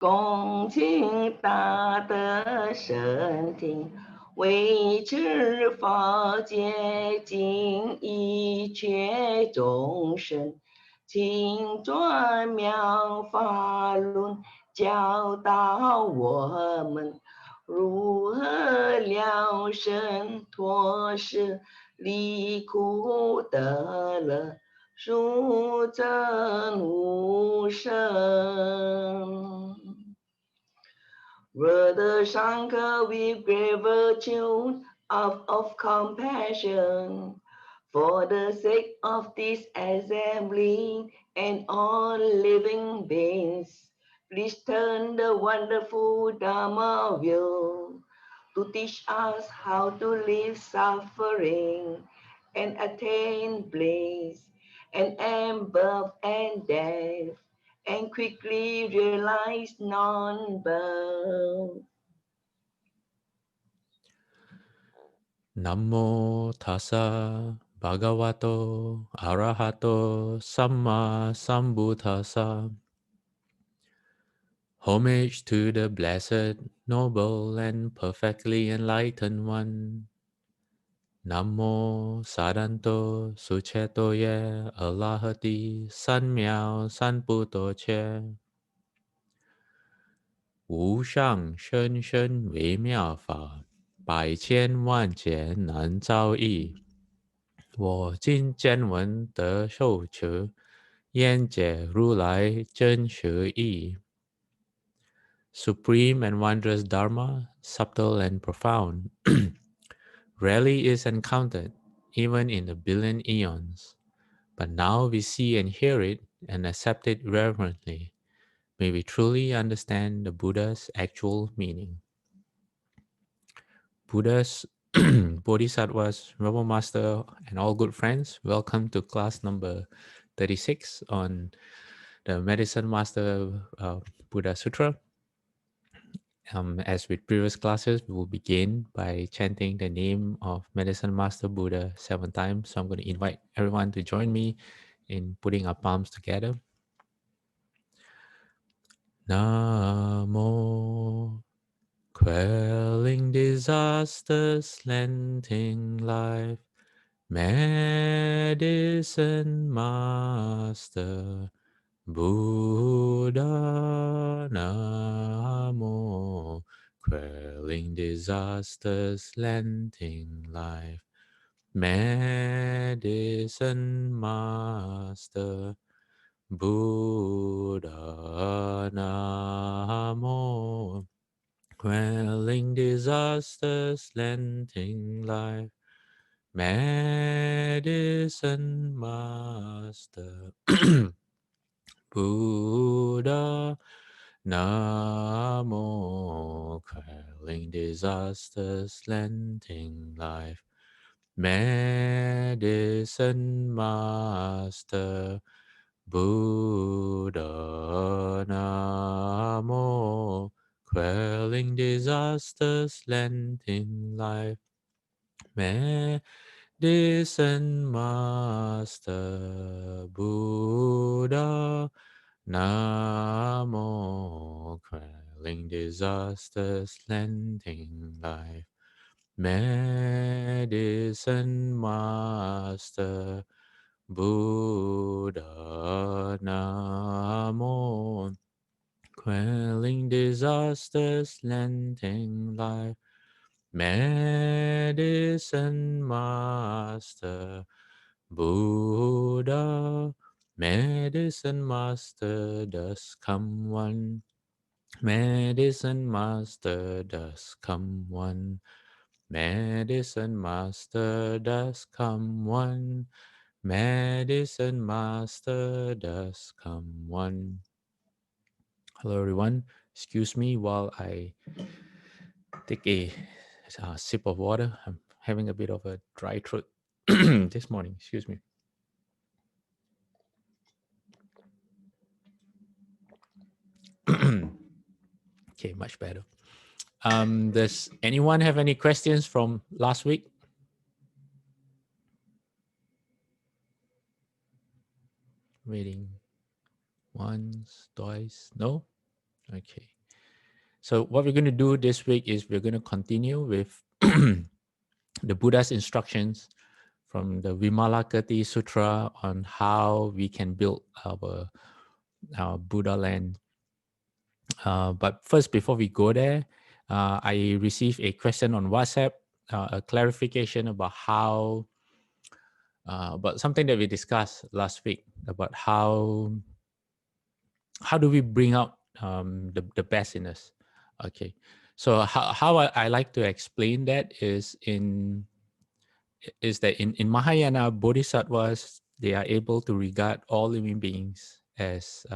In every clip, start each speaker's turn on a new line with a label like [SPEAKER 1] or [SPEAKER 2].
[SPEAKER 1] 恭敬大德圣听，为知法界尽一切众生，请转妙法论，教导我们如何了生脱世，离苦得乐，殊证无生。Brother Shankar, with gratitude of compassion, for the sake of this assembly and all living beings, please turn the wonderful Dharma wheel to teach us how to leave suffering and attain bliss and birth and death and quickly realize non-birth.
[SPEAKER 2] Namo tassa bhagavato arahato samma sambuddhassa. Homage to the blessed, noble, and perfectly enlightened one. Namo sadanto sucheto ye alahati san miao san puto che. 无上甚深微妙法，百千万劫难遭遇。我今见闻得受持，愿解如来真实义。Supreme and wondrous Dharma, subtle and profound, rarely is encountered, even in a billion eons. But now we see and hear it and accept it reverently. May we truly understand the Buddha's actual meaning. Buddhas, Bodhisattvas, Rebel Master, and all good friends, welcome to class number 36 on the Medicine Master Buddha Sutra. As with previous classes, we will begin by chanting the name of Medicine Master Buddha 7 times. So I'm going to invite everyone to join me in putting our palms together. Namo, quelling disasters, lengthening life, Medicine Master Buddha. Namo, quelling disasters, lengthening life, Medicine Master Buddha. Namo, quelling disasters, lengthening life, Medicine Master Buddha. Namo, quelling disasters, lengthening life, Medicine Master Buddha. Namo, quelling disasters, lengthening life, Medicine Master Buddha. Namo, quelling disasters, lengthening life, Medicine Master Buddha. Namo, quelling disasters, lengthening life, Medicine Master Buddha. Medicine Master does come one. Medicine Master does come one. Medicine Master does come one. Medicine Master does come one. Hello everyone. Excuse me while I take a sip of water. I'm having a bit of a dry throat this morning. Excuse me. Okay, much better. Does anyone have any questions from last week? Waiting once, twice, no? Okay. So what we're going to do this week is we're going to continue with the Buddha's instructions from the Vimalakirti Sutra on how we can build our Buddha land. But first, before we go there, I received a question on WhatsApp, a clarification about about something that we discussed last week about how do we bring out the best in us. Okay, so how I like to explain that is that in Mahayana Bodhisattvas, they are able to regard all living beings as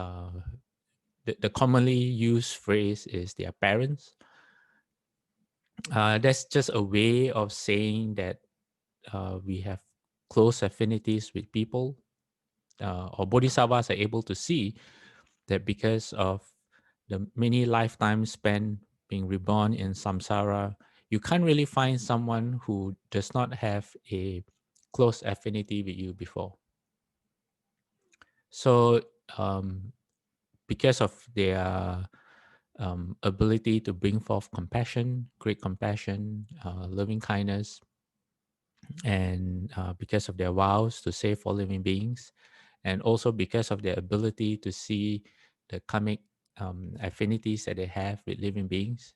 [SPEAKER 2] the commonly used phrase is their parents. That's just a way of saying that we have close affinities with people, or Bodhisattvas are able to see that because of the many lifetimes spent being reborn in samsara, you can't really find someone who does not have a close affinity with you before. So, because of their ability to bring forth compassion, great compassion, loving kindness, and because of their vows to save all living beings, and also because of their ability to see the karmic affinities that they have with living beings,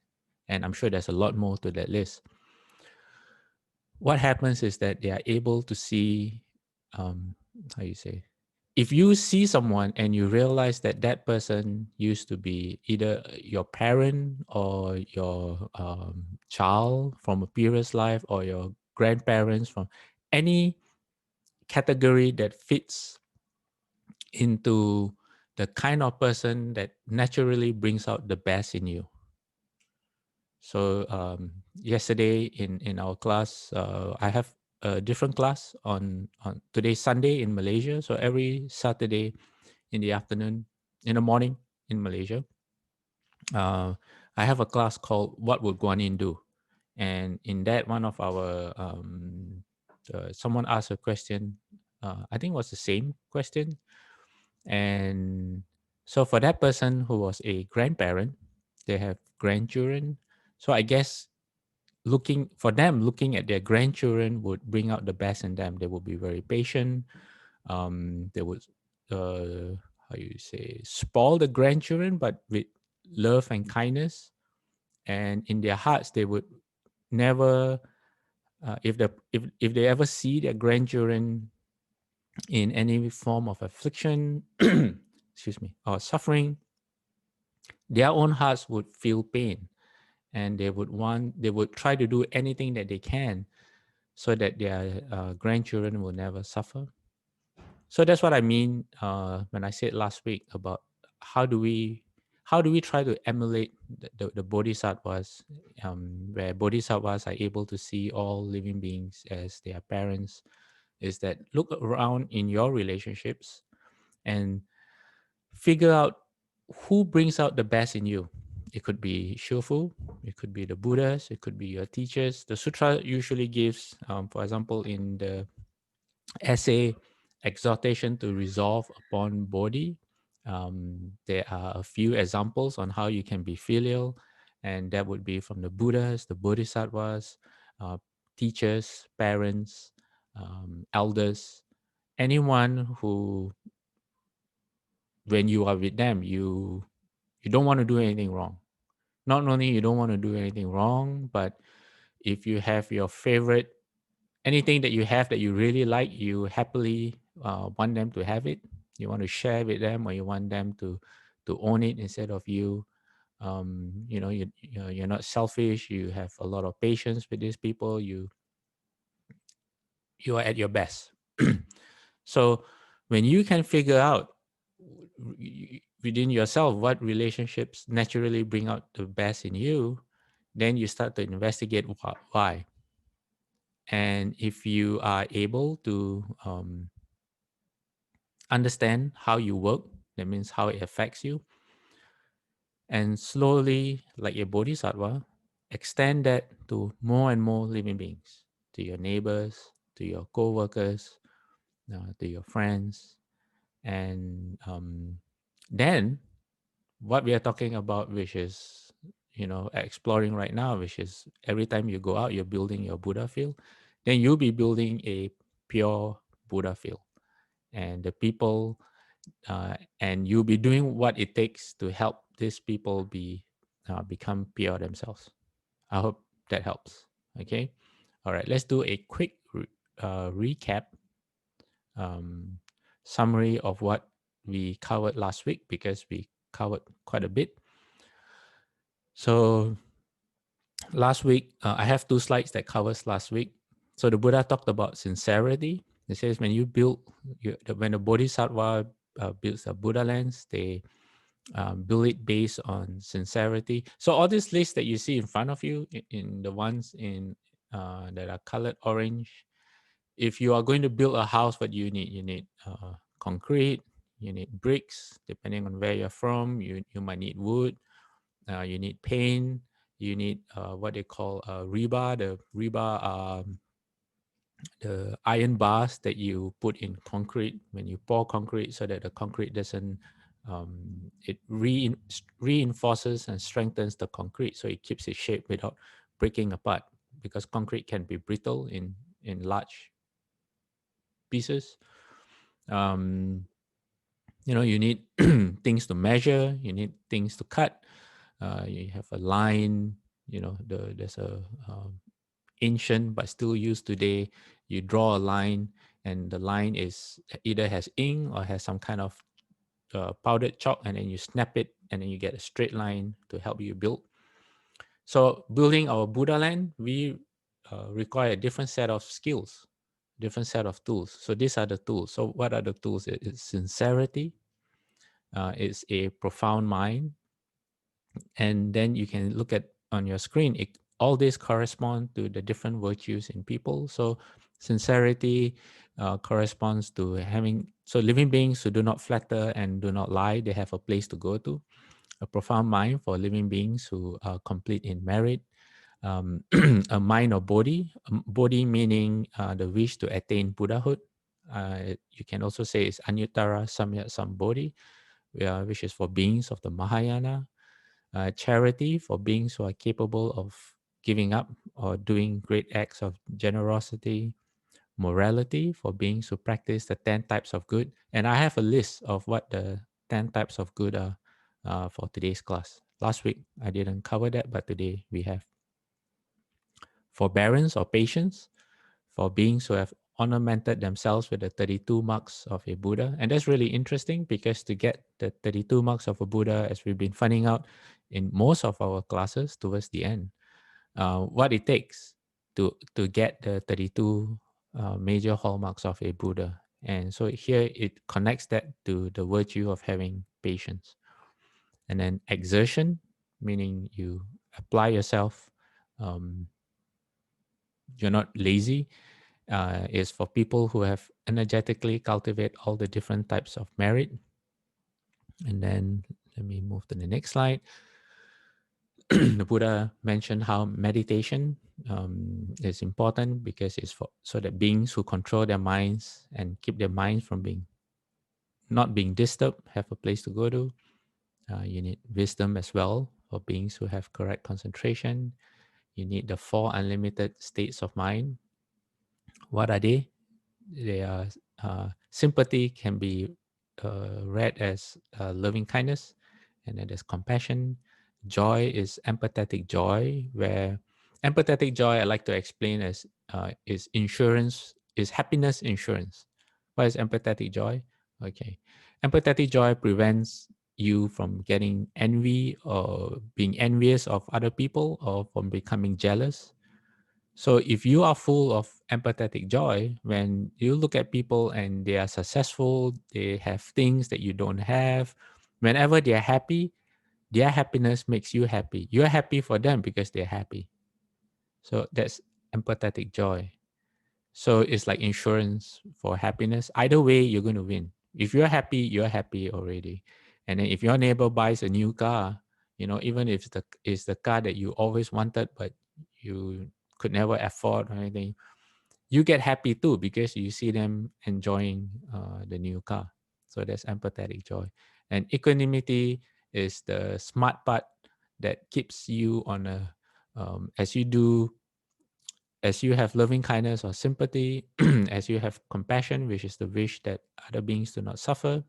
[SPEAKER 2] and I'm sure there's a lot more to that list. What happens is that they are able to see, how you say, if you see someone and you realize that that person used to be either your parent or your child from a previous life or your grandparents from any category that fits into the kind of person that naturally brings out the best in you. So yesterday in our class, I have a different class on today's Sunday in Malaysia. So every Saturday in the afternoon, in the morning in Malaysia, uh, I have a class called "What Would Guan Do," and in that one of our someone asked a question. I think it was the same question. And so for that person who was a grandparent, they have grandchildren. So I guess looking at their grandchildren would bring out the best in them. They would be very patient. They would, how you say, spoil the grandchildren, but with love and kindness. And in their hearts, they would never, if they ever see their grandchildren in any form of affliction, excuse me, or suffering, their own hearts would feel pain, and they would try to do anything that they can so that their grandchildren will never suffer. So that's what I mean when I said last week about how do we how do we try to emulate the bodhisattvas, where bodhisattvas are able to see all living beings as their parents, is that look around in your relationships and figure out who brings out the best in you. It could be Shofu, it could be the Buddhas, it could be your teachers. The sutra usually gives, for example, in the essay Exhortation to Resolve Upon Bodhi, there are a few examples on how you can be filial, and that would be from the Buddhas, the Bodhisattvas, uh, teachers, parents, elders, anyone who, when you are with them, you don't want to do anything wrong. Not only you don't want to do anything wrong, but if you have your favorite, anything that you have that you really like, you happily want them to have it. You want to share with them, or you want them to own it instead of you. You're not selfish. You have a lot of patience with these people. You are at your best. So when you can figure out within yourself what relationships naturally bring out the best in you, then you start to investigate why. And if you are able to understand how you work, that means how it affects you, and slowly, like a bodhisattva, extend that to more and more living beings, to your neighbors, to your co-workers, to your friends, and then what we are talking about, which is, exploring right now, which is every time you go out, you're building your Buddha field, then you'll be building a pure Buddha field. And the people, and you'll be doing what it takes to help these people become pure themselves. I hope that helps. Okay. All right. Let's do a quick recap, um, summary of what we covered last week, because we covered quite a bit. So last week, I have two slides that covers last week. So the Buddha talked about sincerity. It says when when the Bodhisattva builds a Buddha lens, they build it based on sincerity. So all these lists that you see in front of you, in the ones in that are colored orange, if you are going to build a house, what you need? You need concrete, you need bricks, depending on where you're from. You might need wood, you need paint, you need what they call rebar, the rebar, the iron bars that you put in concrete when you pour concrete, so that the concrete doesn't, it reinforces and strengthens the concrete, so it keeps its shape without breaking apart, because concrete can be brittle in large pieces. um, you need things to measure, you need things to cut. You have a line, there's a ancient but still used today. You draw a line, and the line is either has ink or has some kind of powdered chalk, and then you snap it, and then you get a straight line to help you build. So building our Buddha land, we require a different set of skills, different set of tools. So these are the tools. So what are the tools? It's sincerity, it's a profound mind, and then you can look at on your screen, all these correspond to the different virtues in people. So sincerity corresponds to living beings who do not flatter and do not lie, they have a place to go to. A profound mind for living beings who are complete in merit. A mind or body, body meaning the wish to attain Buddhahood. You can also say it's Anuttara Samyak Sambodhi, which is for beings of the Mahayana. Charity for beings who are capable of giving up or doing great acts of generosity. Morality for beings who practice the 10 types of good. And I have a list of what the 10 types of good are for today's class. Last week, I didn't cover that, but today we have. Forbearance or patience for beings who have ornamented themselves with the 32 marks of a Buddha. And that's really interesting, because to get the 32 marks of a Buddha, as we've been finding out in most of our classes towards the end, what it takes to get the 32 major hallmarks of a Buddha. And so here it connects that to the virtue of having patience. And then exertion, meaning you apply yourself, um, you're not lazy, is for people who have energetically cultivate all the different types of merit. And then let me move to the next slide. The Buddha mentioned how meditation is important, because it's so that beings who control their minds and keep their minds from not being disturbed have a place to go to. You need wisdom as well for beings who have correct concentration. You need the 4 unlimited states of mind. What are they? They are sympathy can be read as loving kindness, and then there's compassion. Joy is empathetic joy, where empathetic joy I like to explain as is insurance, is happiness insurance. What is empathetic joy? Okay, empathetic joy prevents you from getting envy or being envious of other people, or from becoming jealous. So if you are full of empathetic joy, when you look at people and they are successful, they have things that you don't have, whenever they are happy, their happiness makes you happy. You're happy for them because they're happy. So that's empathetic joy. So it's like insurance for happiness. Either way, you're going to win. If you're happy already. And then if your neighbor buys a new car, even if it's the car that you always wanted, but you could never afford or anything, you get happy too, because you see them enjoying the new car. So that's empathetic joy. And equanimity is the smart part that keeps you on a as you do, as you have loving kindness or sympathy, as you have compassion, which is the wish that other beings do not suffer.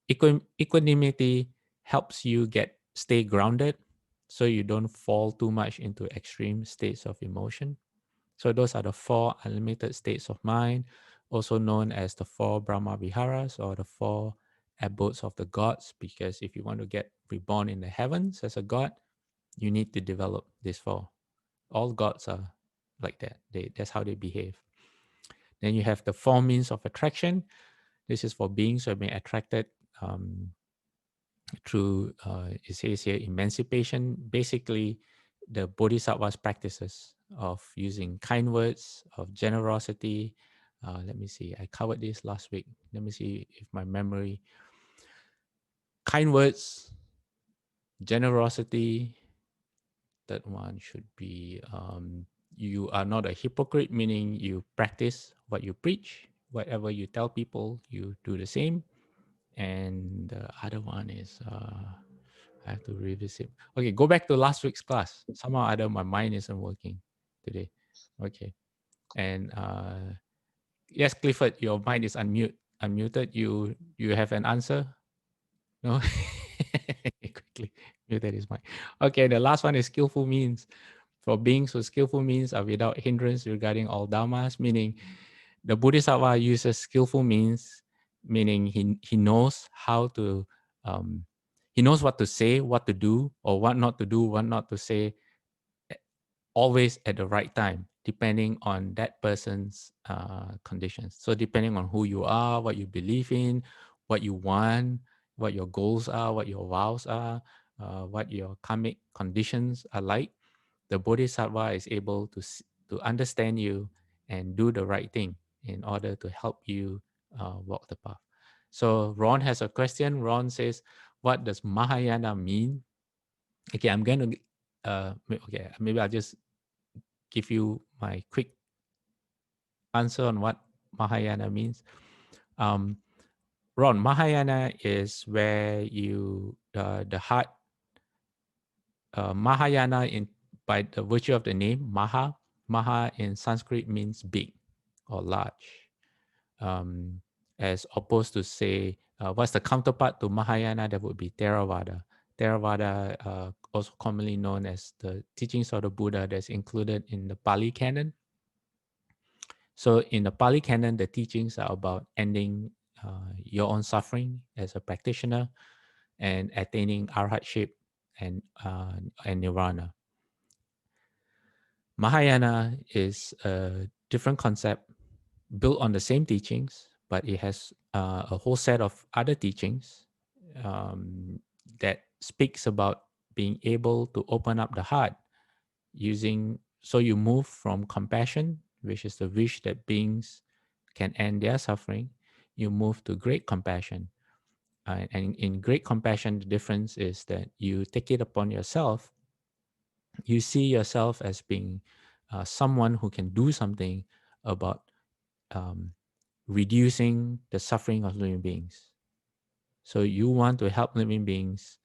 [SPEAKER 2] Equanimity helps you stay grounded, so you don't fall too much into extreme states of emotion. So those are the four unlimited states of mind, also known as the four Brahma Viharas or the four abodes of the gods. Because if you want to get reborn in the heavens as a god, you need to develop these four. All gods are like that. That's how they behave. Then you have the four means of attraction. This is for beings who have been attracted through, it says here, emancipation. Basically, the Bodhisattvas practices of using kind words, of generosity. Let me see, I covered this last week. Let me see if my memory. Kind words, generosity. That one should be, you are not a hypocrite, meaning you practice what you preach. Whatever you tell people, you do the same. And the other one is, I have to revisit. Okay, go back to last week's class. Somehow or other, my mind isn't working today. Okay. And yes, Clifford, your mind is unmuted. You have an answer? No? Quickly muted his mic. Okay, the last one is skillful means. For beings with skillful means are without hindrance regarding all dharmas, meaning the Bodhisattva uses skillful means, meaning he knows how to, he knows what to say, what to do, or what not to do, what not to say, always at the right time, depending on that person's conditions. So depending on who you are, what you believe in, what you want, what your goals are, what your vows are, what your karmic conditions are like, the Bodhisattva is able to understand you and do the right thing in order to help you walk the path. So Ron has a question. Ron says, what does Mahayana mean? Okay, I'm going to, okay, maybe I'll just give you my quick answer on what Mahayana means. Ron, Mahayana is where you, the heart, Mahayana by the virtue of the name, Maha in Sanskrit means big or large. As opposed to say, what's the counterpart to Mahayana? That would be Theravada. Theravada, also commonly known as the teachings of the Buddha, that's included in the Pali Canon. So in the Pali Canon, the teachings are about ending your own suffering as a practitioner and attaining arhatship and Nirvana. Mahayana is a different concept built on the same teachings, but it has a whole set of other teachings that speaks about being able to open up the heart using, so you move from compassion, which is the wish that beings can end their suffering, you move to great compassion. And in great compassion, the difference is that you take it upon yourself. You see yourself as being someone who can do something about um, reducing the suffering of living beings. So you want to help living beings.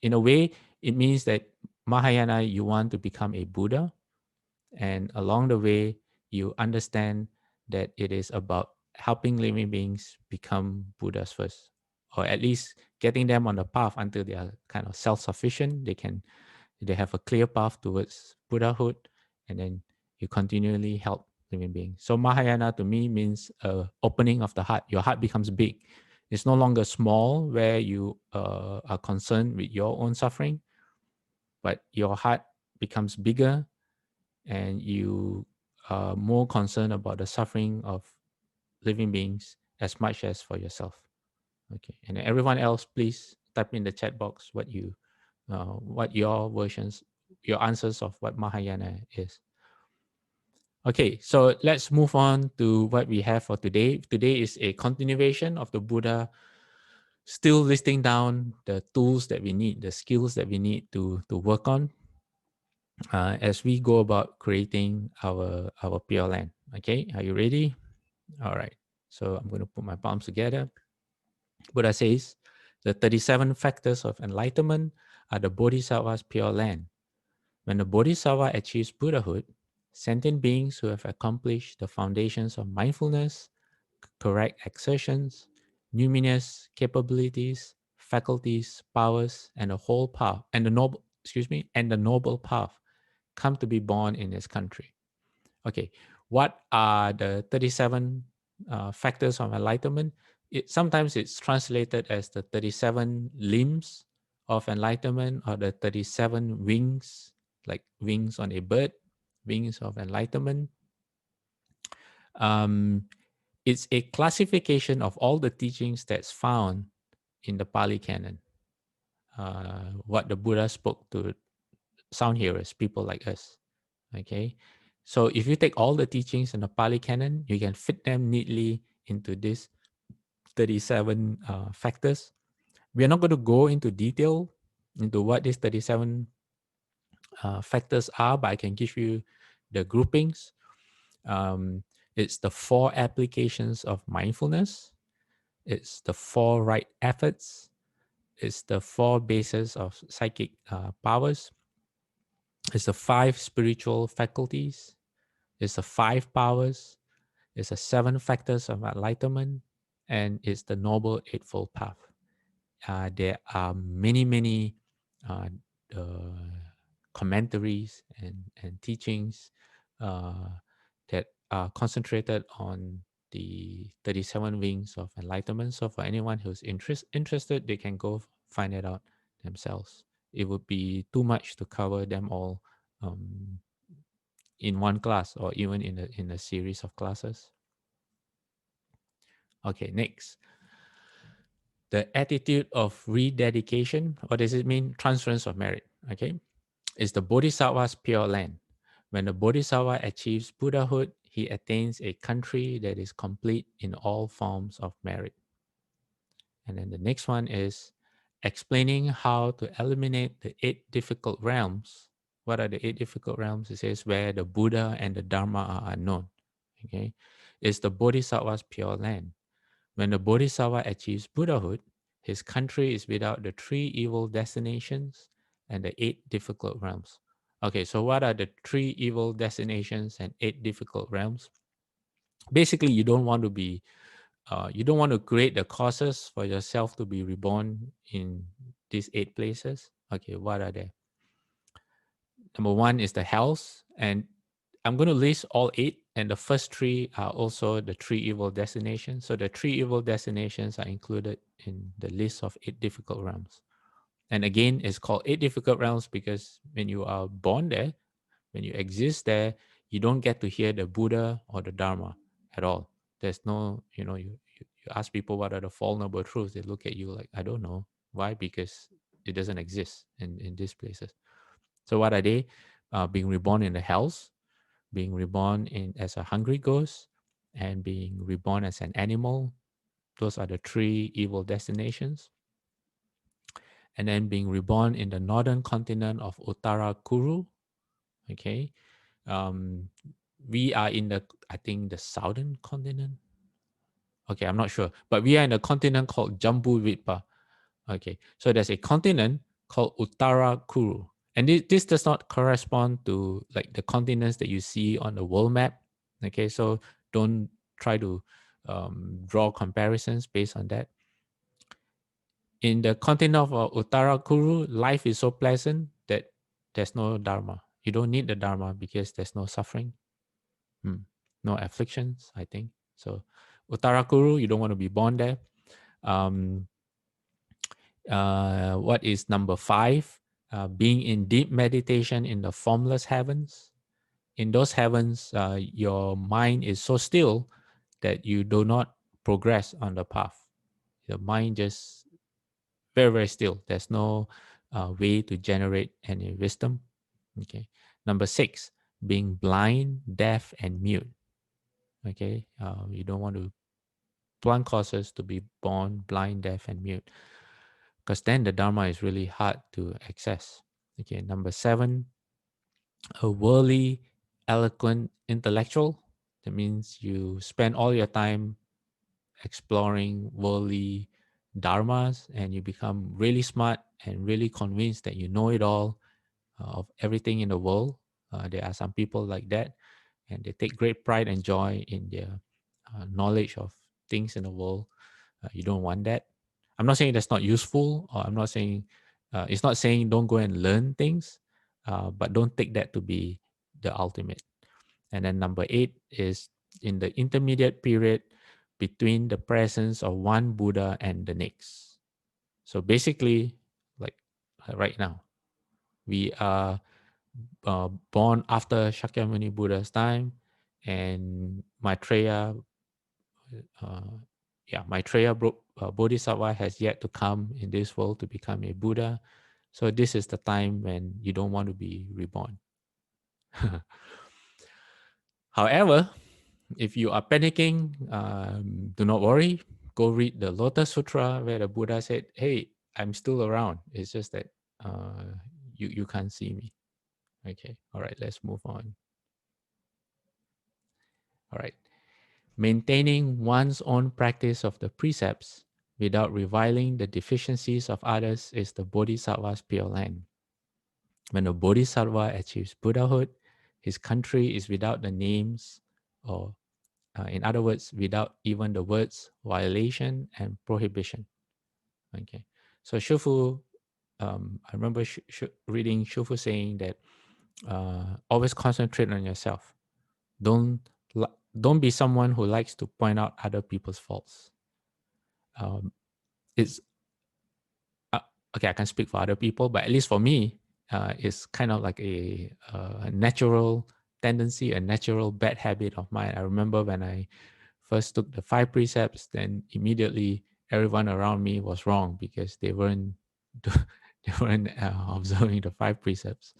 [SPEAKER 2] In a way, it means that Mahayana, you want to become a Buddha. And along the way, you understand that it is about helping living beings become Buddhas first, or at least getting them on the path until they are kind of self-sufficient. They have a clear path towards Buddhahood, and then you continually help living beings. So Mahayana to me means opening of the heart. Your heart becomes big. It's no longer small where you are concerned with your own suffering, but your heart becomes bigger and you are more concerned about the suffering of living beings as much as for yourself. Okay, and everyone else, please type in the chat box what your versions, your answers of what Mahayana is. Okay, so let's move on to what we have for today. Today is a continuation of the Buddha, still listing down the tools that we need, the skills that we need to work on as we go about creating our pure land. Okay, are you ready? All right. So I'm going to put my palms together. Buddha says, The 37 factors of enlightenment are the Bodhisattva's pure land. When the Bodhisattva achieves Buddhahood, sentient beings who have accomplished the foundations of mindfulness, correct exertions, numinous capabilities, faculties, powers, and the whole path, and the noble path, come to be born in this country. Okay, what are the 37 factors of enlightenment? Sometimes it's translated as the 37 limbs of enlightenment or the 37 wings, like wings on a bird, wings of enlightenment. Um, it's a classification of all the teachings that's found in the Pali Canon, what the Buddha spoke to sound hearers, people like us. Okay, so if you take all the teachings in the Pali Canon, you can fit them neatly into this 37 factors. We are not going to go into detail into what these 37 factors are, but I can give you the groupings. It's the 4 applications of mindfulness. It's the 4 right efforts. It's the 4 bases of psychic powers. It's the 5 spiritual faculties. It's the 5 powers. It's the 7 factors of enlightenment, and it's the Noble Eightfold Path. There are many uh, commentaries and teachings that are concentrated on the 37 wings of enlightenment. So for anyone who's interested, they can go find it out themselves. It would be too much to cover them all um, in one class or even in a series of classes. Okay, next. The attitude of rededication. What does it mean? Transference of merit. Okay. It's the Bodhisattva's pure land. When the Bodhisattva achieves Buddhahood, he attains a country that is complete in all forms of merit. And then the next one is explaining how to eliminate the 8 difficult realms. What are the 8 difficult realms? It says where the Buddha and the Dharma are unknown. Okay. It's the Bodhisattva's pure land. When the Bodhisattva achieves Buddhahood, his country is without the 3 evil destinations and the 8 difficult realms. Okay, so what are the 3 evil destinations and 8 difficult realms? Basically, you don't want to create the causes for yourself to be reborn in these 8 places. Okay, what are they? Number 1 is the hells, and I'm going to list all 8, and the first 3 are also the 3 evil destinations. So the 3 evil destinations are included in the list of 8 difficult realms. And again, it's called 8 difficult realms because when you are born there, when you exist there, you don't get to hear the Buddha or the Dharma at all. There's no, you ask people what are the Four Noble Truths, they look at you like, I don't know. Why? Because it doesn't exist in these places. So what are they? Being reborn in the hells, being reborn as a hungry ghost, and being reborn as an animal. Those are the 3 evil destinations. And then being reborn in the northern continent of Uttara Kuru. Okay. We are in I think the southern continent. Okay, I'm not sure. But we are in a continent called Jambu Ritpa. Okay. So there's a continent called Uttara Kuru. And this does not correspond to like the continents that you see on the world map. Okay, so don't try to draw comparisons based on that. In the continent of Uttara Kuru, life is so pleasant that there's no Dharma. You don't need the Dharma because there's no suffering, no afflictions, I think. So Uttara Kuru, you don't want to be born there. What is number 5? Being in deep meditation in the formless heavens. In those heavens, your mind is so still that you do not progress on the path. The mind just very, very still. There's no way to generate any wisdom. Okay. Number 6, being blind, deaf, and mute. Okay. You don't want to plan causes to be born blind, deaf, and mute, because then the Dharma is really hard to access. Okay. Number 7, a worldly, eloquent intellectual. That means you spend all your time exploring worldly dharmas, and you become really smart and really convinced that you know it all of everything in the world. There are some people like that, and they take great pride and joy in their knowledge of things in the world. You don't want that. I'm not saying that's not useful, or I'm not saying it's not saying don't go and learn things, but don't take that to be the ultimate. And then number 8 is in the intermediate period between the presence of one Buddha and the next. So basically, like right now, we are born after Shakyamuni Buddha's time, and Maitreya, uh, Bodhisattva has yet to come in this world to become a Buddha. So this is the time when you don't want to be reborn. However, if you are panicking, do not worry. Go read the Lotus Sutra where the Buddha said, "Hey, I'm still around. It's just that you can't see me." Okay. All right. Let's move on. All right. Maintaining one's own practice of the precepts without reviling the deficiencies of others is the Bodhisattva's pure land. When a Bodhisattva achieves Buddhahood, his country is without the names, or in other words, without even the words violation and prohibition. Okay. So Shufu, I remember reading Shufu saying that always concentrate on yourself. Don't don't be someone who likes to point out other people's faults. Um, it's okay. I can speak for other people, but at least for me, it's kind of like a natural tendency, a natural bad habit of mine. I remember when I first took the 5 precepts, then immediately everyone around me was wrong because they weren't they weren't observing the 5 precepts.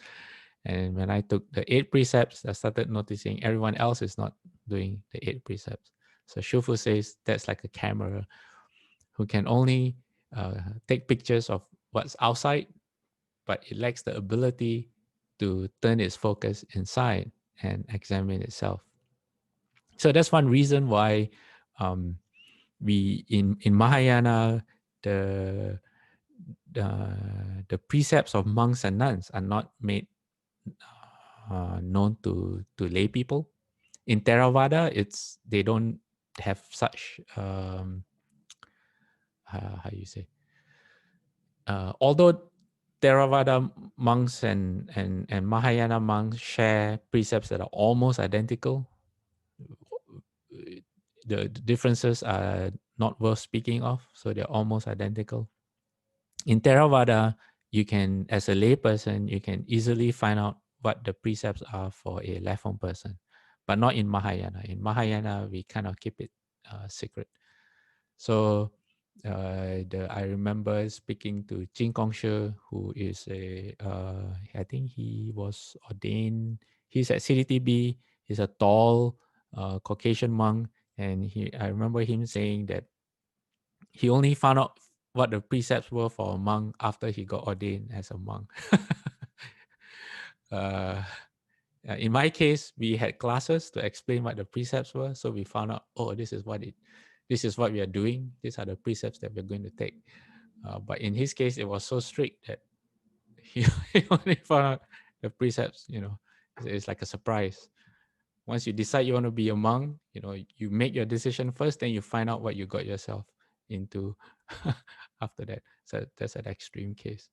[SPEAKER 2] And when I took the 8 precepts, I started noticing everyone else is not doing the 8 precepts. So Shufu says that's like a camera who can only take pictures of what's outside, but it lacks the ability to turn its focus inside and examine itself. So that's one reason why um, we in Mahayana the the precepts of monks and nuns are not made known to lay people. In Theravada, it's they don't have such how you say. Although Theravada monks and Mahayana monks share precepts that are almost identical, the differences are not worth speaking of, so they're almost identical. In Theravada, you can, as a layperson, you can easily find out what the precepts are for a lay-form person, but not in Mahayana. In Mahayana, we kind of keep it secret. So I remember speaking to Jin Kongshe, who is I think he was ordained, he's at CDTB, he's a tall Caucasian monk, and I remember him saying that he only found out what the precepts were for a monk after he got ordained as a monk. uh, in my case, we had classes to explain what the precepts were, so we found out, oh, this is what we are doing. These are the precepts that we're going to take. But in his case, it was so strict that he, he only found out the precepts. It's like a surprise. Once you decide you want to be a monk, you make your decision first, then you find out what you got yourself into after that. So that's an extreme case.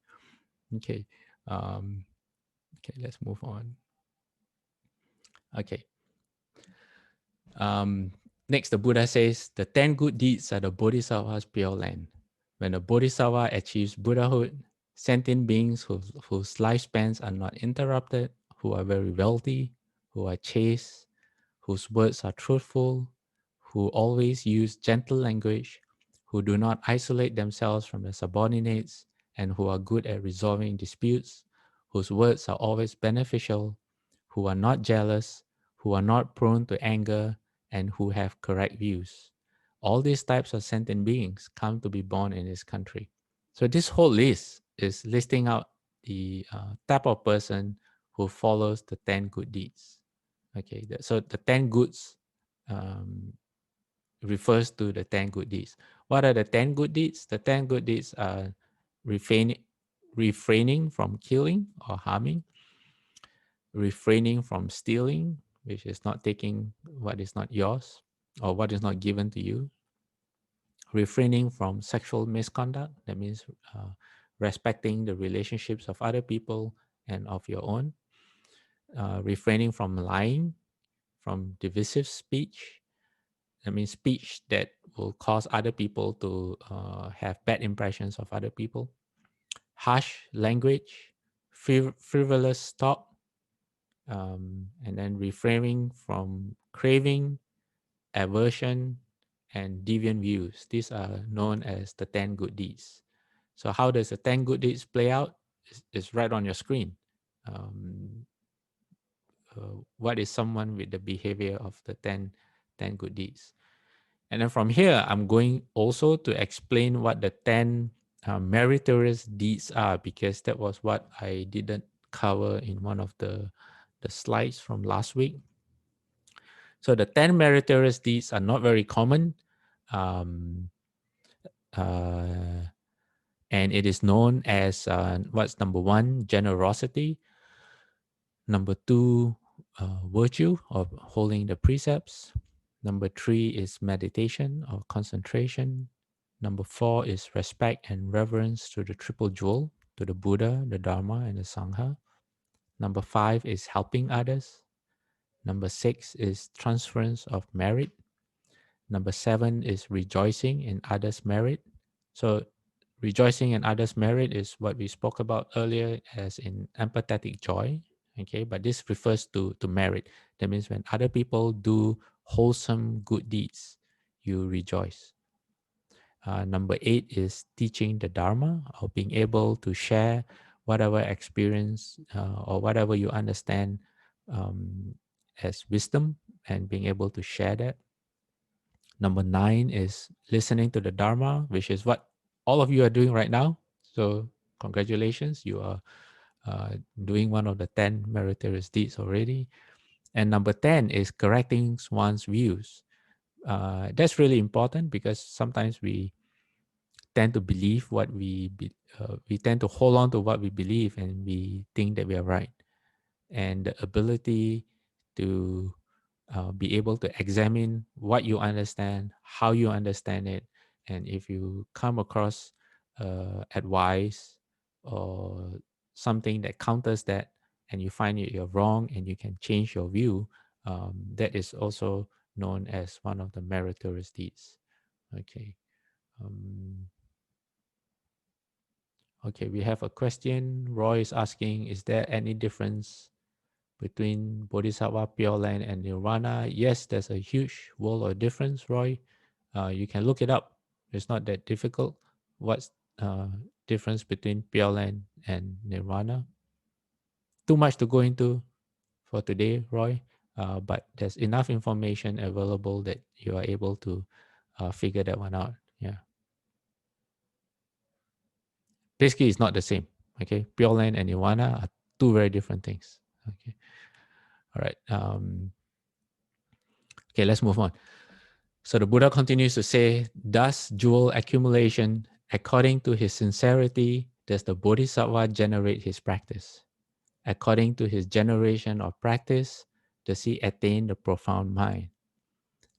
[SPEAKER 2] Okay. Okay, let's move on. Okay. Next, the Buddha says, the 10 good deeds are the Bodhisattva's pure land. When a Bodhisattva achieves Buddhahood, sentient beings whose lifespans are not interrupted, who are very wealthy, who are chaste, whose words are truthful, who always use gentle language, who do not isolate themselves from their subordinates, and who are good at resolving disputes, whose words are always beneficial, who are not jealous, who are not prone to anger, and who have correct views. All these types of sentient beings come to be born in this country. So this whole list is listing out the type of person who follows the 10 good deeds. Okay, so the 10 goods, um, refers to the 10 good deeds. What are the 10 good deeds? The 10 good deeds are refraining from killing or harming, refraining from stealing, which is not taking what is not yours or what is not given to you, refraining from sexual misconduct, that means respecting the relationships of other people and of your own, refraining from lying, from divisive speech, that means speech that will cause other people to have bad impressions of other people, harsh language, frivolous talk, and then refraining from craving, aversion, and deviant views. These are known as the 10 good deeds. So how does the 10 good deeds play out? It's right on your screen. Um, what is someone with the behavior of the 10 good deeds? And then from here, I'm going also to explain what the 10 meritorious deeds are, because that was what I didn't cover in one of the slides from last week. So the 10 meritorious deeds are not very common. Um, uh, and it is known as what's number one, generosity. Number two, virtue or holding the precepts. Number three is meditation or concentration. Number four is respect and reverence to the triple jewel, to the Buddha, the Dharma, and the Sangha. Number five is helping others. Number six is transference of merit. Number seven is rejoicing in others' merit. So, rejoicing in others' merit is what we spoke about earlier as in empathetic joy. Okay, but this refers to merit. That means when other people do wholesome good deeds, you rejoice. Number eight is teaching the Dharma, or being able to share whatever experience or whatever you understand as wisdom, and being able to share that. Number nine is listening to the Dharma, which is what all of you are doing right now. So, congratulations, you are doing one of the 10 meritorious deeds already. And number 10 is correcting one's views. That's really important, because sometimes we tend to believe what we tend to hold on to what we believe, and we think that we are right. And the ability to be able to examine what you understand, how you understand it, and if you come across advice or something that counters that, and you find you're wrong and you can change your view, that is also known as one of the meritorious deeds. Okay. Okay, we have a question. Roy is asking, is there any difference between Bodhisattva, Pure Land, and Nirvana? Yes, there's a huge world of difference, Roy. You can look it up. It's not that difficult. What's difference between Pure Land and Nirvana? Too much to go into for today, Roy. But there's enough information available that you are able to figure that one out. Yeah. Basically, it's not the same. Okay. Pure Land and Nirvana are two very different things. Okay. All right. Okay, let's move on. So the Buddha continues to say, thus jewel accumulation, according to his sincerity, does the Bodhisattva generate his practice. According to his generation of practice, does he attain the profound mind.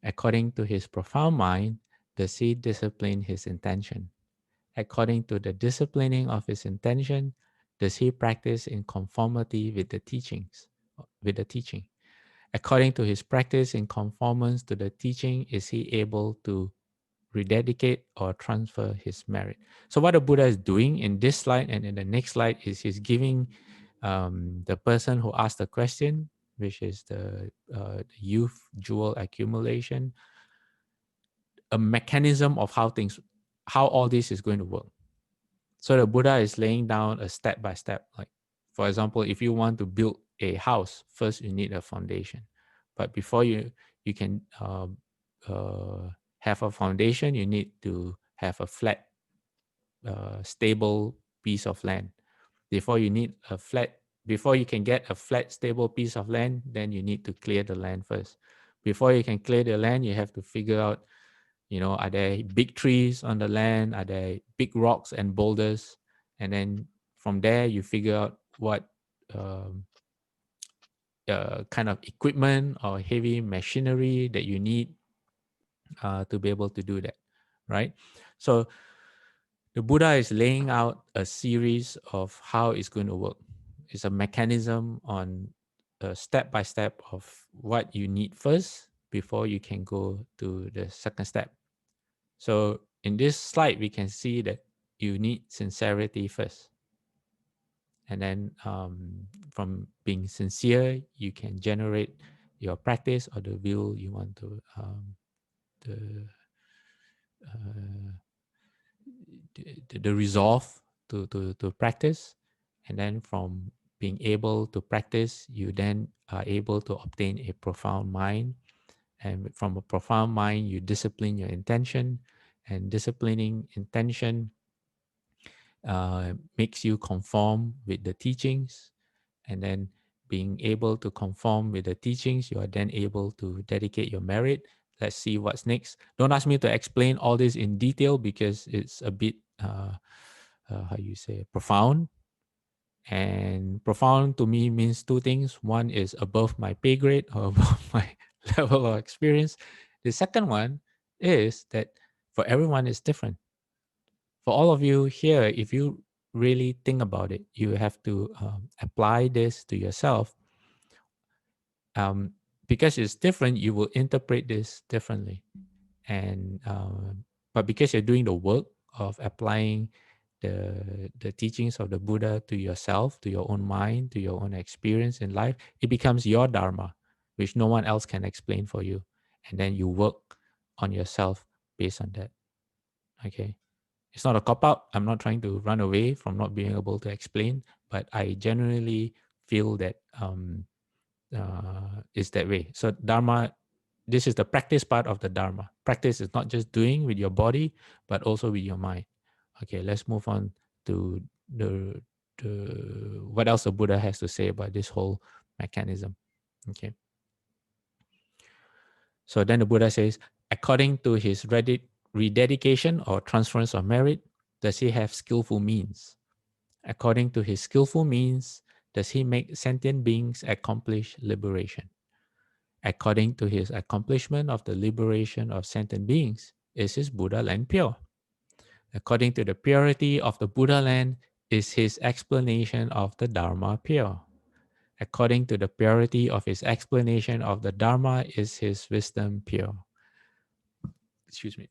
[SPEAKER 2] According to his profound mind, does he discipline his intention. According to the disciplining of his intention, does he practice in conformity with the teachings, with the teaching. According to his practice in conformance to the teaching, is he able to rededicate or transfer his merit. So what the Buddha is doing in this slide and in the next slide is he's giving the person who asked the question, which is the youth jewel accumulation, a mechanism of how all this is going to work. So the Buddha is laying down a step by step. Like, for example, if you want to build a house, first you need a foundation. But before you can have a foundation, you need to have a flat, stable piece of land. Before you can get a flat, stable piece of land, then you need to clear the land first. Before you can clear the land, you have to figure out Are there big trees on the land? Are there big rocks and boulders? And then from there, you figure out what um, kind of equipment or heavy machinery that you need to be able to do that, right? So the Buddha is laying out a series of how it's going to work. It's a mechanism on a step by step of what you need first before you can go to the second step. So in this slide, we can see that you need sincerity first. And then from being sincere, you can generate your practice or the will you want to the, uh, the resolve to practice. And then from being able to practice, you then are able to obtain a profound mind. And from a profound mind, you discipline your intention. And disciplining intention makes you conform with the teachings. And then being able to conform with the teachings, you are then able to dedicate your merit. Let's see what's next. Don't ask me to explain all this in detail because it's a bit, how you say, profound. And profound to me means two things. One is above my pay grade or above my level of experience. The second one is that for everyone it's different. For all of you here, if you really think about it, you have to apply this to yourself. Because it's different, you will interpret this differently. And but because you're doing the work of applying the teachings of the Buddha to yourself, to your own mind, to your own experience in life, it becomes your Dharma, which no one else can explain for you. And then you work on yourself based on that. Okay. It's not a cop out. I'm not trying to run away from not being able to explain, but I generally feel that it's that way. So Dharma, this is the practice part of the Dharma. Practice is not just doing with your body, but also with your mind. Okay, let's move on to the what else the Buddha has to say about this whole mechanism. Okay. So then the Buddha says, according to his rededication or transference of merit, does he have skillful means? According to his skillful means, does he make sentient beings accomplish liberation? According to his accomplishment of the liberation of sentient beings, is his Buddha land pure? According to the purity of the Buddha land, is his explanation of the Dharma pure? According to the purity of his explanation of the Dharma, is his wisdom pure? Excuse me.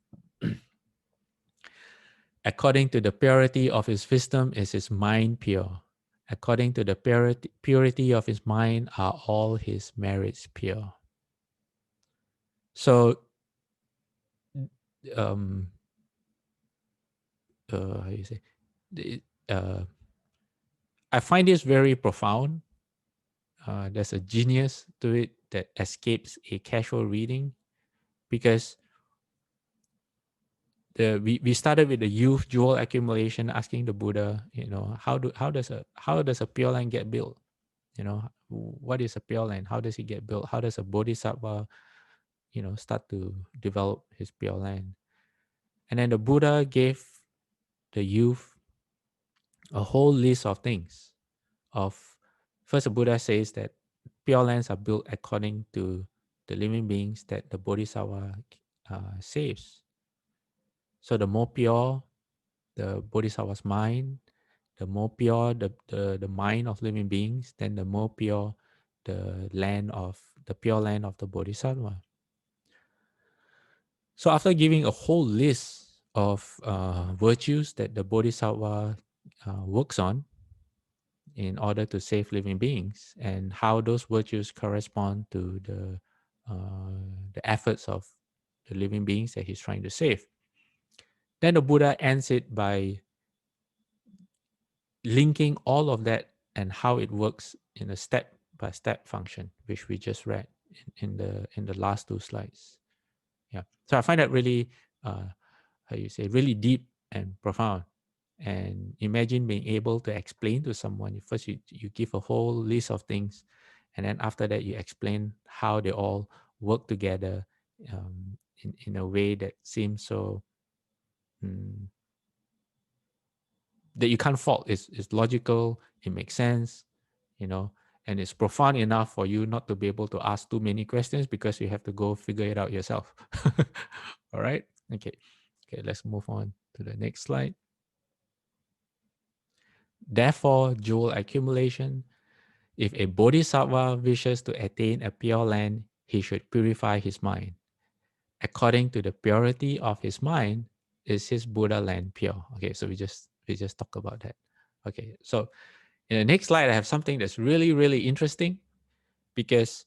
[SPEAKER 2] According to the purity of his wisdom, is his mind pure? According to the purity of his mind, are all his merits pure? So, how do you say? Uh, I find this very profound. There's a genius to it that escapes a casual reading, because we started with the youth jewel accumulation, asking the Buddha, how does a pure land get built? What is a pure land? How does it get built? How does a Bodhisattva, start to develop his pure land? And then the Buddha gave the youth a whole list of things. First, the Buddha says that pure lands are built according to the living beings that the Bodhisattva saves. So the more pure the Bodhisattva's mind, the more pure the mind of living beings, then the more pure the pure land of the Bodhisattva. So after giving a whole list of virtues that the Bodhisattva works on in order to save living beings, and how those virtues correspond to the efforts of the living beings that he's trying to save, then the Buddha ends it by linking all of that and how it works in a step-by-step function, which we just read in the last two slides. Yeah. So I find that really, really deep and profound. And imagine being able to explain to someone. First, you give a whole list of things, and then after that, you explain how they all work together in a way that seems so that you can't fault. It's logical, it makes sense, you know, and it's profound enough for you not to be able to ask too many questions because you have to go figure it out yourself. All right. Okay. Okay, let's move on to the next slide. Therefore, jewel accumulation. If a bodhisattva wishes to attain a pure land, he should purify his mind. According to the purity of his mind, is his Buddha land pure? Okay, so we just talk about that. Okay, so in the next slide, I have something that's really, really interesting because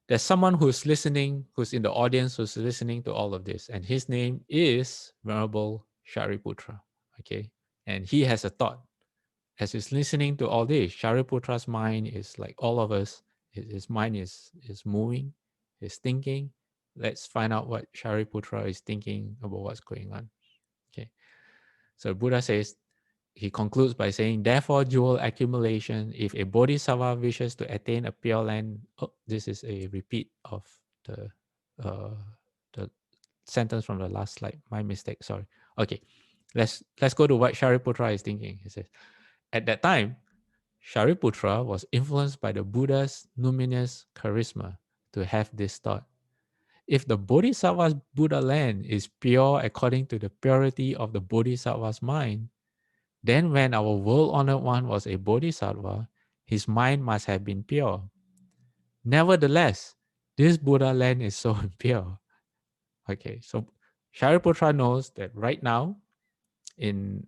[SPEAKER 2] there's someone who's listening, who's in the audience, who's listening to all of this, and his name is Venerable Shariputra. Okay, and he has a thought. As he's listening to all this, Shariputra's mind is like all of us. His mind is moving, he's thinking. Let's find out what Shariputra is thinking about what's going on. Okay, so Buddha says, he concludes by saying, therefore, jewel accumulation, if a bodhisattva wishes to attain a pure land, this is a repeat of the uh, the sentence from the last slide. My mistake, sorry. Okay, let's go to what Shariputra is thinking. He says, at that time, Shariputra was influenced by the Buddha's luminous charisma to have this thought. If the bodhisattva's Buddha land is pure according to the purity of the bodhisattva's mind, then when our world-honored one was a bodhisattva, his mind must have been pure. Nevertheless, this Buddha land is so impure. Okay, so Shariputra knows that right now, in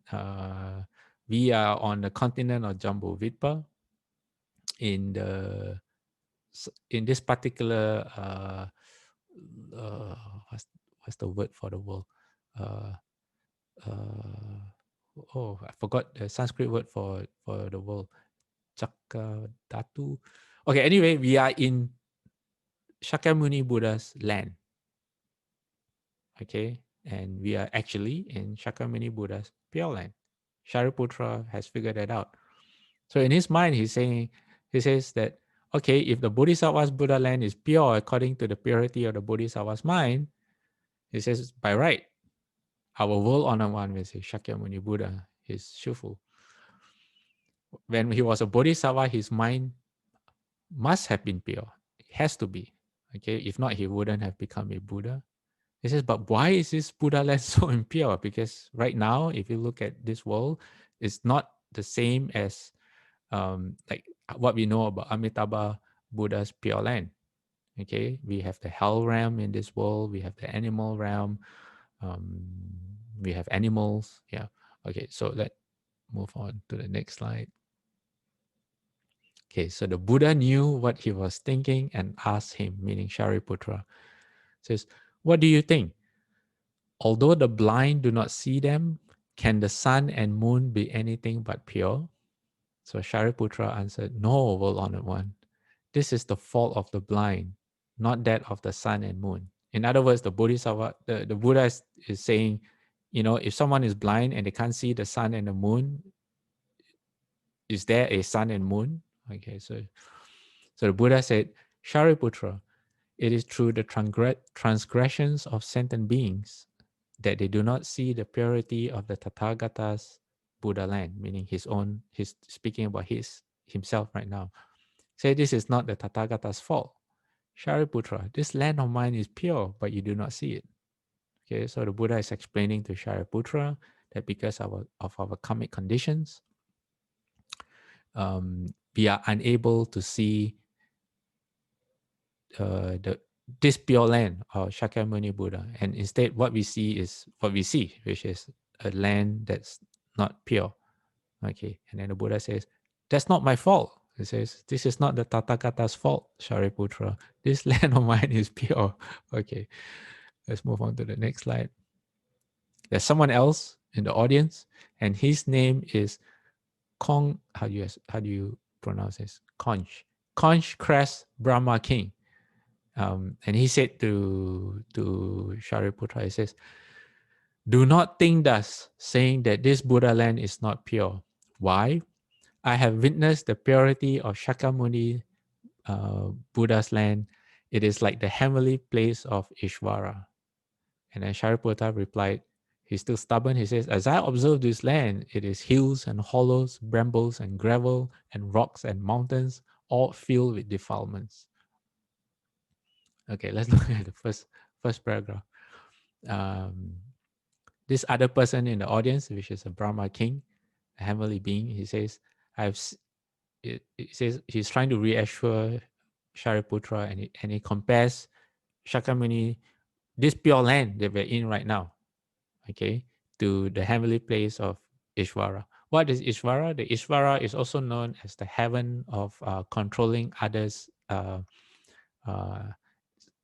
[SPEAKER 2] we are on the continent of Jambudvipa, in the in this particular uh, what's, what's the word for the world? Uh, uh, oh, I forgot the Sanskrit word for the world. Datu. Okay, anyway, we are in Shakyamuni Buddha's land. Okay, and we are actually in Shakyamuni Buddha's pure land. Shariputra has figured that out. So in his mind, he says that, okay, if the Bodhisattva's Buddha land is pure according to the purity of the Bodhisattva's mind, he says, by right, our world-honored one, which is Shakyamuni Buddha, his Shufu. When he was a Bodhisattva, his mind must have been pure. It has to be. Okay, if not, he wouldn't have become a Buddha. He says, but why is this Buddha land so impure? Because right now, if you look at this world, it's not the same as like what we know about Amitabha Buddha's pure land. Okay, we have the hell realm in this world, we have the animal realm, um, we have animals. Yeah. Okay, so let's move on to the next slide. Okay, so the Buddha knew what he was thinking and asked him, meaning Shariputra, says, what do you think? Although the blind do not see them, can the sun and moon be anything but pure? So Shariputra answered, no, world-honored one. This is the fault of the blind, not that of the sun and moon. In other words, the Bodhisattva, the Buddha is saying, you know, if someone is blind and they can't see the sun and the moon, is there a sun and moon? Okay, so the Buddha said, Shariputra, it is through the transgressions of sentient beings that they do not see the purity of the Tathagata's Buddha land, meaning his own, he's speaking about himself right now. Say this is not the Tathagata's fault. Shariputra, this land of mine is pure, but you do not see it. Okay, so the Buddha is explaining to Shariputra that because of our karmic conditions, we are unable to see this pure land of Shakyamuni Buddha, and instead what we see is what we see, which is a land that's not pure. Okay, and then the Buddha says, that's not my fault. He says, this is not the Tathagata's fault, Shariputra. This land of mine is pure. Okay, let's move on to the next slide. There's someone else in the audience, and his name is Kong. How do you pronounce this? Conch Crest Brahma King. And he said to Shariputra, he says, do not think thus, saying that this Buddha land is not pure. Why? I have witnessed the purity of Shakyamuni Buddha's land. It is like the heavenly place of Ishvara. And then Shariputra replied, he's still stubborn. He says, as I observe this land, it is hills and hollows, brambles and gravel, and rocks and mountains, all filled with defilements. Okay, let's look at the first paragraph. Um, this other person in the audience, which is a Brahma king, a heavenly being, he says, it says he's trying to reassure Shariputra, and he compares Shakyamuni, this pure land that we're in right now, okay, to the heavenly place of Ishvara. What is Ishvara? The Ishvara is also known as the heaven of controlling others, uh,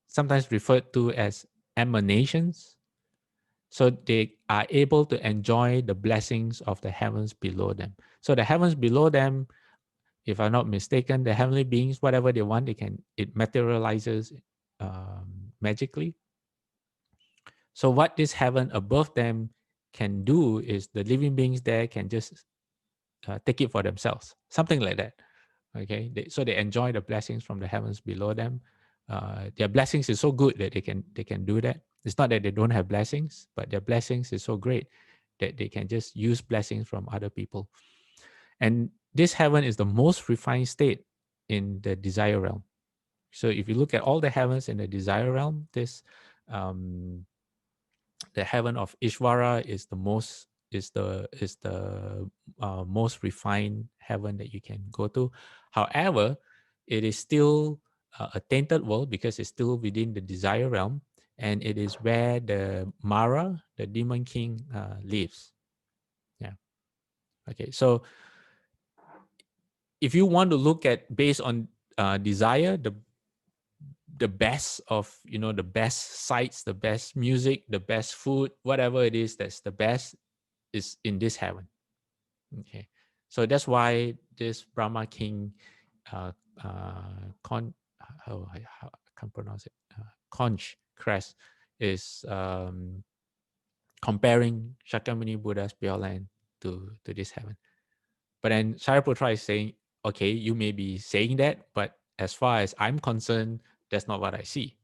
[SPEAKER 2] sometimes referred to as emanations. So they are able to enjoy the blessings of the heavens below them. So the heavens below them, if I'm not mistaken, the heavenly beings, whatever they want, it materializes magically. So what this heaven above them can do is the living beings there can just take it for themselves, something like that. Okay, so they enjoy the blessings from the heavens below them. Their blessings is so good that they can do that. It's not that they don't have blessings, but their blessings is so great that they can just use blessings from other people. And this heaven is the most refined state in the desire realm. So if you look at all the heavens in the desire realm, um, the heaven of Ishvara is the most refined heaven that you can go to. However, it is still a tainted world because it's still within the desire realm, and it is where the Mara, the demon king, lives. Yeah. Okay. So if you want to look at based on desire, the best of the best sights, the best music, the best food, whatever it is that's the best is in this heaven. Okay, so that's why this Brahma king, uh, con, how I can't pronounce it, conch crest, is comparing Shakyamuni Buddha's Biolan to this heaven. But then Shariputra is saying, okay, you may be saying that, but as far as I'm concerned, that's not what I see.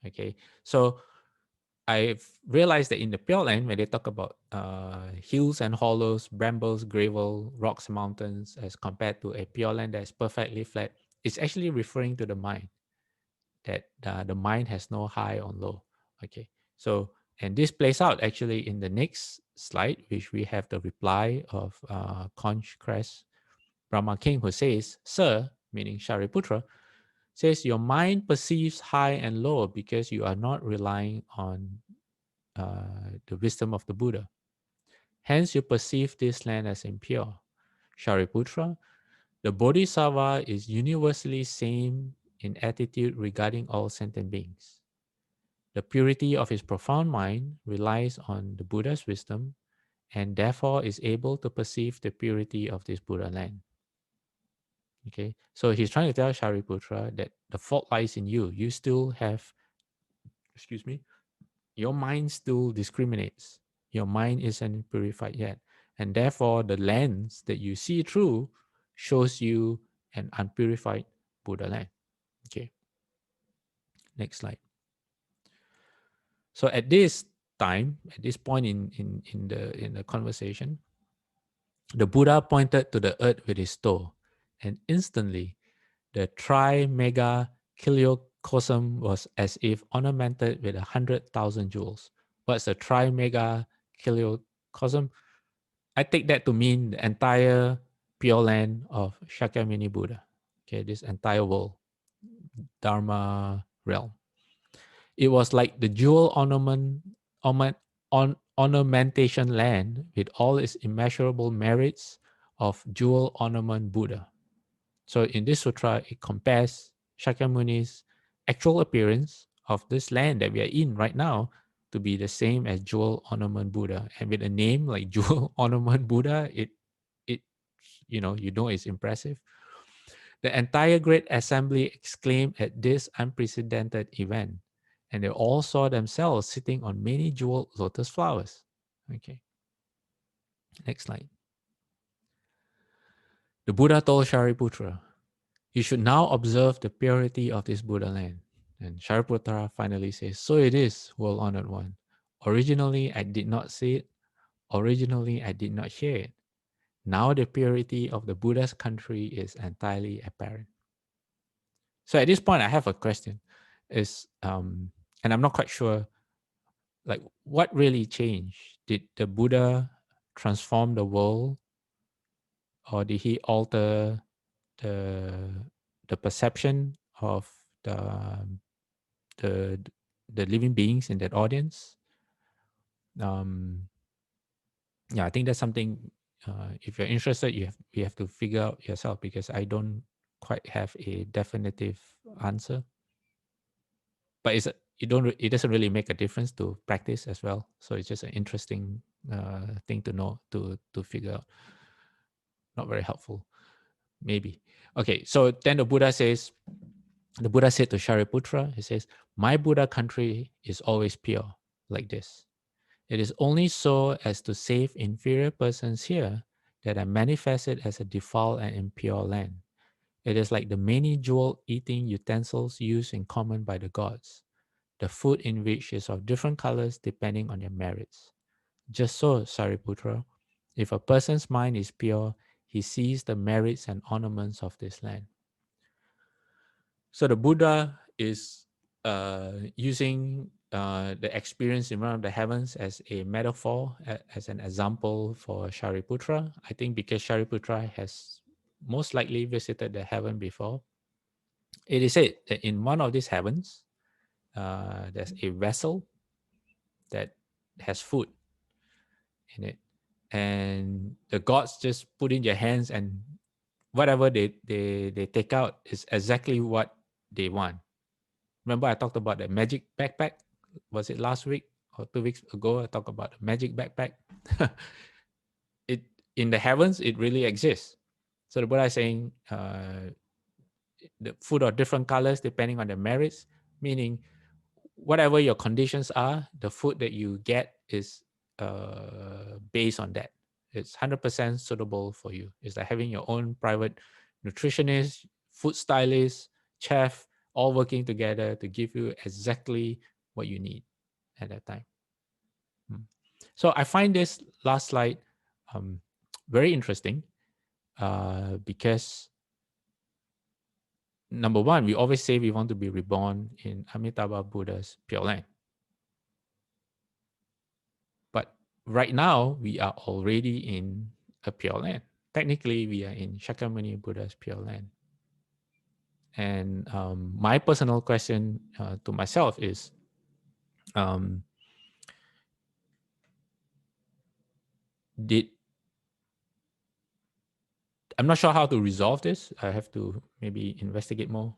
[SPEAKER 2] Okay, so I've realized that in the Pure Land, when they talk about hills and hollows, brambles, gravel, rocks, mountains, as compared to a Pure Land that is perfectly flat, it's actually referring to the mind, that the mind has no high or low. Okay, so, and this plays out actually in the next slide, which we have the reply of Conch Crest Brahma King, who says, Sir, meaning Shariputra, says your mind perceives high and low because you are not relying on the wisdom of the Buddha. Hence, you perceive this land as impure. Shariputra, the Bodhisattva is universally same in attitude regarding all sentient beings. The purity of his profound mind relies on the Buddha's wisdom and therefore is able to perceive the purity of this Buddha land. Okay, so he's trying to tell Shariputra that the fault lies in you. You still have, excuse me, your mind still discriminates. Your mind isn't purified yet. And therefore, the lens that you see through shows you an unpurified Buddha land. Okay, next slide. So at this time, at this point in the conversation, the Buddha pointed to the earth with his toe, and instantly the tri-mega kiliocosm was as if ornamented with 100,000 jewels. What's the tri-mega kiliocosm? I take that to mean the entire pure land of Shakyamuni Buddha. Okay, this entire world, Dharma realm. It was like the jewel ornamentation land with all its immeasurable merits of jewel ornament Buddha. So in this sutra, it compares Shakyamuni's actual appearance of this land that we are in right now to be the same as jewel ornament Buddha. And with a name like jewel ornament Buddha, it it's impressive. The entire great assembly exclaimed at this unprecedented event, and they all saw themselves sitting on many jeweled lotus flowers. Okay, next slide. The Buddha told Shariputra, you should now observe the purity of this Buddha land. And Shariputra finally says, "So it is, world honored one. Originally, I did not see it. Originally, I did not hear it. Now the purity of the Buddha's country is entirely apparent." So at this point, I have a question: and I'm not quite sure, like, what really changed? Did the Buddha transform the world, or did he alter the the perception of the the living beings in that audience? Um, yeah, I think that's something. If you're interested, you have to figure out yourself, because I don't quite have a definitive answer. But it doesn't really make a difference to practice as well. So it's just an interesting thing to know, to figure out. Not very helpful, maybe. Okay, so then the Buddha said to Shariputra, he says, "My Buddha country is always pure, like this. It is only so as to save inferior persons here that I manifest it as a defiled and impure land. It is like the many jeweled eating utensils used in common by the gods, the food in which is of different colors depending on their merits. Just so, Sariputra, if a person's mind is pure, he sees the merits and ornaments of this land." So the Buddha is using the experience in one of the heavens as a metaphor, as an example for Shariputra. I think because Shariputra has most likely visited the heaven before, it is said that in one of these heavens, there's a vessel that has food in it. And the gods just put in their hands, and whatever they take out is exactly what they want. Remember, I talked about the magic backpack? Was it last week or 2 weeks ago? I talked about the magic backpack. It in the heavens, it really exists. So the Buddha is saying the food of different colors depending on the merits, meaning whatever your conditions are, the food that you get is based on that. It's 100% suitable for you. It's like having your own private nutritionist, food stylist, chef, all working together to give you exactly what you need at that time. So I find this last slide um, very interesting because number one, we always say we want to be reborn in Amitabha Buddha's Pure Land. But right now, we are already in a Pure Land. Technically, we are in Shakyamuni Buddha's Pure Land. And my personal question to myself is, um, I'm not sure how to resolve this. I have to maybe investigate more.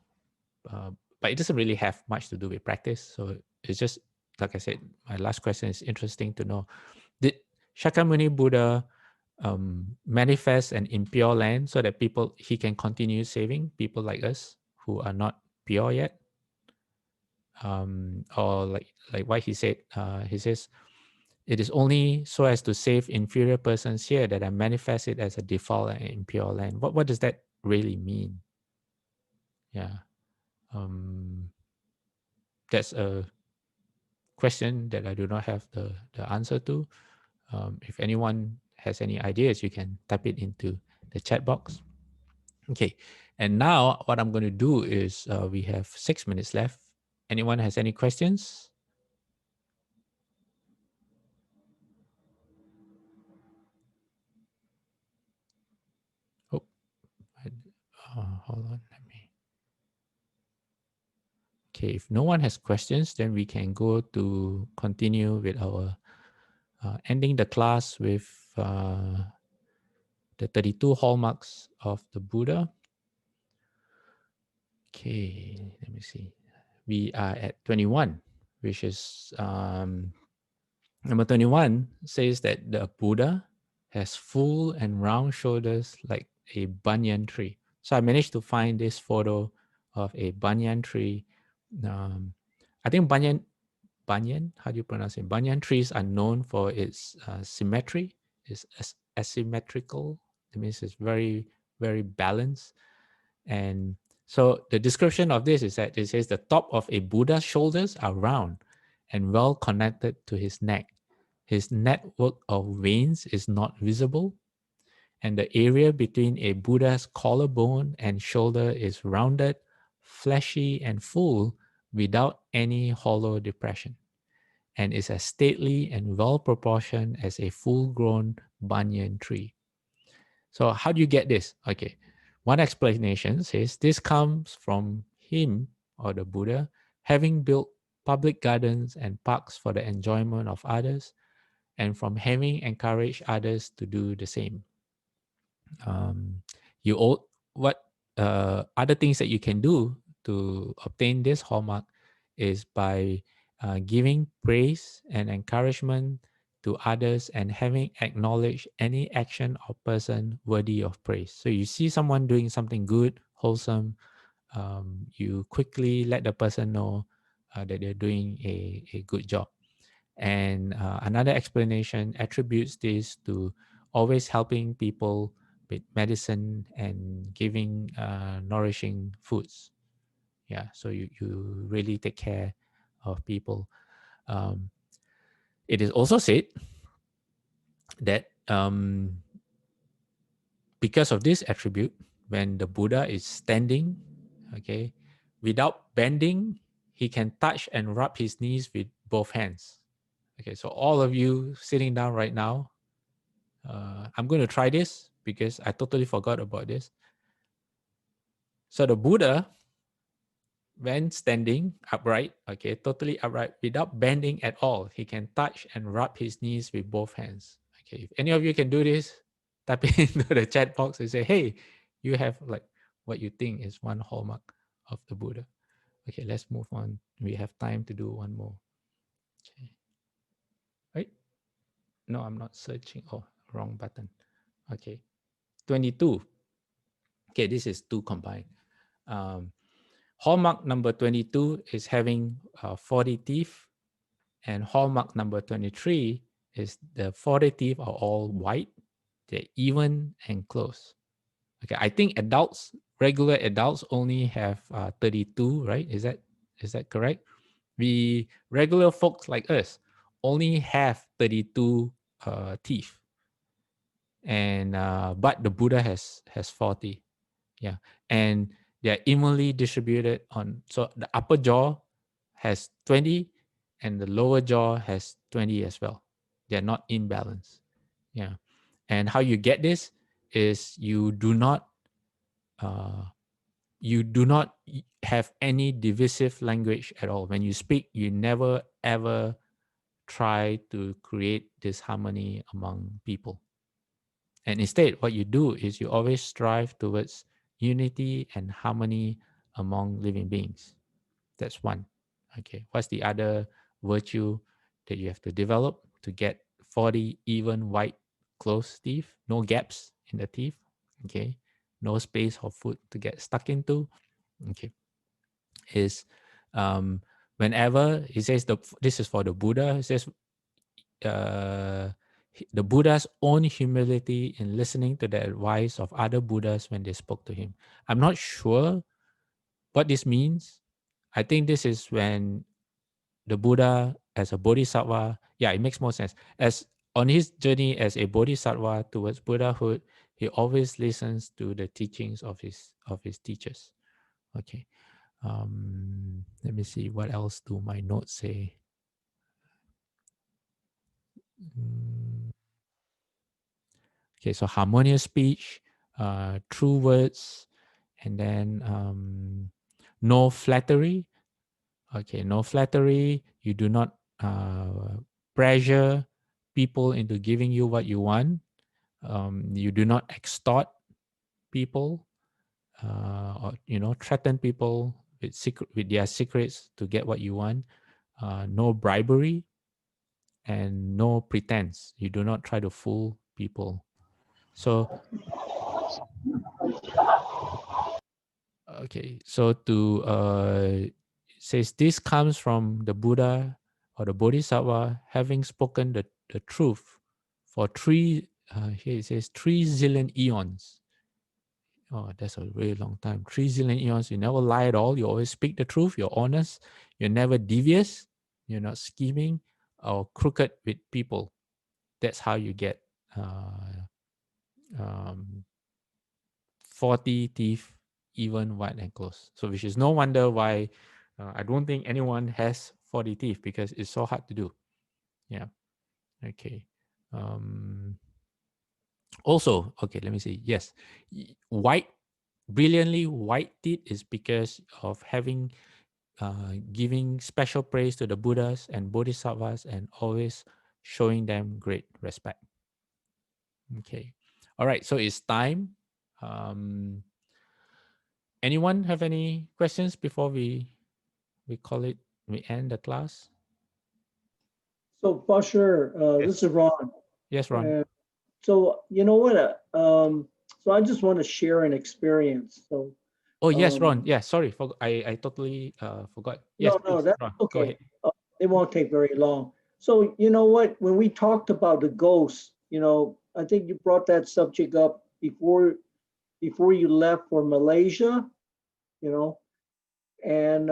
[SPEAKER 2] But it doesn't really have much to do with practice. So it's just, like I said, my last question is interesting to know. Did Shakyamuni Buddha manifest an impure land so that he can continue saving people like us who are not pure yet? Or like what he said, he says, "It is only so as to save inferior persons here that I manifest it as a defiled and impure land." What does that really mean? Yeah. That's a question that I do not have the answer to. If anyone has any ideas, you can type it into the chat box. Okay, and now what I'm going to do is we have 6 minutes left. Anyone has any questions? Oh, hold on, let me. Okay, if no one has questions, then we can go to continue with our ending the class with the 32 hallmarks of the Buddha. Okay, let me see. We are at 21, which is number 21 says that the Buddha has full and round shoulders like a banyan tree. So I managed to find this photo of a banyan tree. I think banyan, how do you pronounce it? Banyan trees are known for its symmetry. It's asymmetrical. That means it's very, very balanced. And So the description of this is that it says the top of a Buddha's shoulders are round and well connected to his neck. His network of veins is not visible, and the area between a Buddha's collarbone and shoulder is rounded, fleshy, and full without any hollow depression, and is as stately and well proportioned as a full-grown banyan tree. So how do you get this? Okay, one explanation says this comes from him, or the Buddha, having built public gardens and parks for the enjoyment of others, and from having encouraged others to do the same. You all, what other things that you can do to obtain this hallmark is by giving praise and encouragement to others and having acknowledged any action or person worthy of praise. So you see someone doing something good, wholesome, you quickly let the person know that they're doing a good job. And another explanation attributes this to always helping people with medicine and giving nourishing foods. Yeah, so you really take care of people. Um, it is also said that because of this attribute, when the Buddha is standing, okay, without bending, he can touch and rub his knees with both hands. Okay, so all of you sitting down right now, I'm going to try this because I totally forgot about this. So the Buddha, when standing upright, okay, totally upright, without bending at all, he can touch and rub his knees with both hands. Okay, if any of you can do this, type it into the chat box and say, hey, you have like what you think is one hallmark of the Buddha. Okay, let's move on. We have time to do one more. Okay. Right? No, I'm not searching. Oh, wrong button. Okay. 22. Okay, this is two combined. Um, hallmark number 22 is having 40 teeth, and hallmark number 23 is the 40 teeth are all white, they're even and close. Okay, I think adults, regular adults, only have 32, right? Is that correct? We regular folks like us only have 32 teeth, and but the Buddha has 40. Yeah, and they're evenly distributed on. So the upper jaw has 20, and the lower jaw has 20 as well. They're not in balance. Yeah, and how you get this is uh, you do not have any divisive language at all. When you speak, you never ever try to create this harmony among people. And instead, what you do is you always strive towards unity and harmony among living beings. That's one. Okay. What's the other virtue that you have to develop to get 40 even white close teeth? No gaps in the teeth. Okay. No space for food to get stuck into. Okay. Is whenever he says this is for the Buddha, he says uh, the Buddha's own humility in listening to the advice of other Buddhas when they spoke to him. I'm not sure what this means. I think this is when the Buddha, as a Bodhisattva, yeah, it makes more sense. As on his journey as a Bodhisattva towards Buddhahood, he always listens to the teachings of his teachers. Okay. Let me see what else do my notes say. Mm, Okay, so harmonious speech, true words, and then no flattery. Okay, no flattery. You do not pressure people into giving you what you want. You do not extort people, or threaten people with their secrets to get what you want. No bribery and no pretense. You do not try to fool people. So okay, so to says this comes from the Buddha or the Bodhisattva having spoken the truth for here it says 3 zillion eons. Oh, that's a really long time. 3 zillion eons. You never lie at all. You always speak the truth. You're honest. You're never devious. You're not scheming or crooked with people. That's how you get um, 40 teeth, even wide and close. So, which is no wonder why I don't think anyone has 40 teeth, because it's so hard to do. Yeah. Okay. Um, Also, okay, let me see. Yes, white, brilliantly white teeth is because of having giving special praise to the Buddhas and Bodhisattvas and always showing them great respect. Okay, all right. So it's time. Um, Anyone have any questions before we call it, we end the class?
[SPEAKER 3] So, Busher, this
[SPEAKER 2] Yes.
[SPEAKER 3] is Ron.
[SPEAKER 2] Yes, Ron.
[SPEAKER 3] Uh, so, you know what? So I just want to share an experience. So,
[SPEAKER 2] Oh yes,
[SPEAKER 3] um,
[SPEAKER 2] Ron. Yeah, sorry, I totally forgot. Yes,
[SPEAKER 3] no,
[SPEAKER 2] please,
[SPEAKER 3] that's
[SPEAKER 2] Ron. Go
[SPEAKER 3] okay.
[SPEAKER 2] ahead.
[SPEAKER 3] It won't take very long. So, you know what? When we talked about the ghost, I think you brought that subject up before you left for Malaysia, you know, and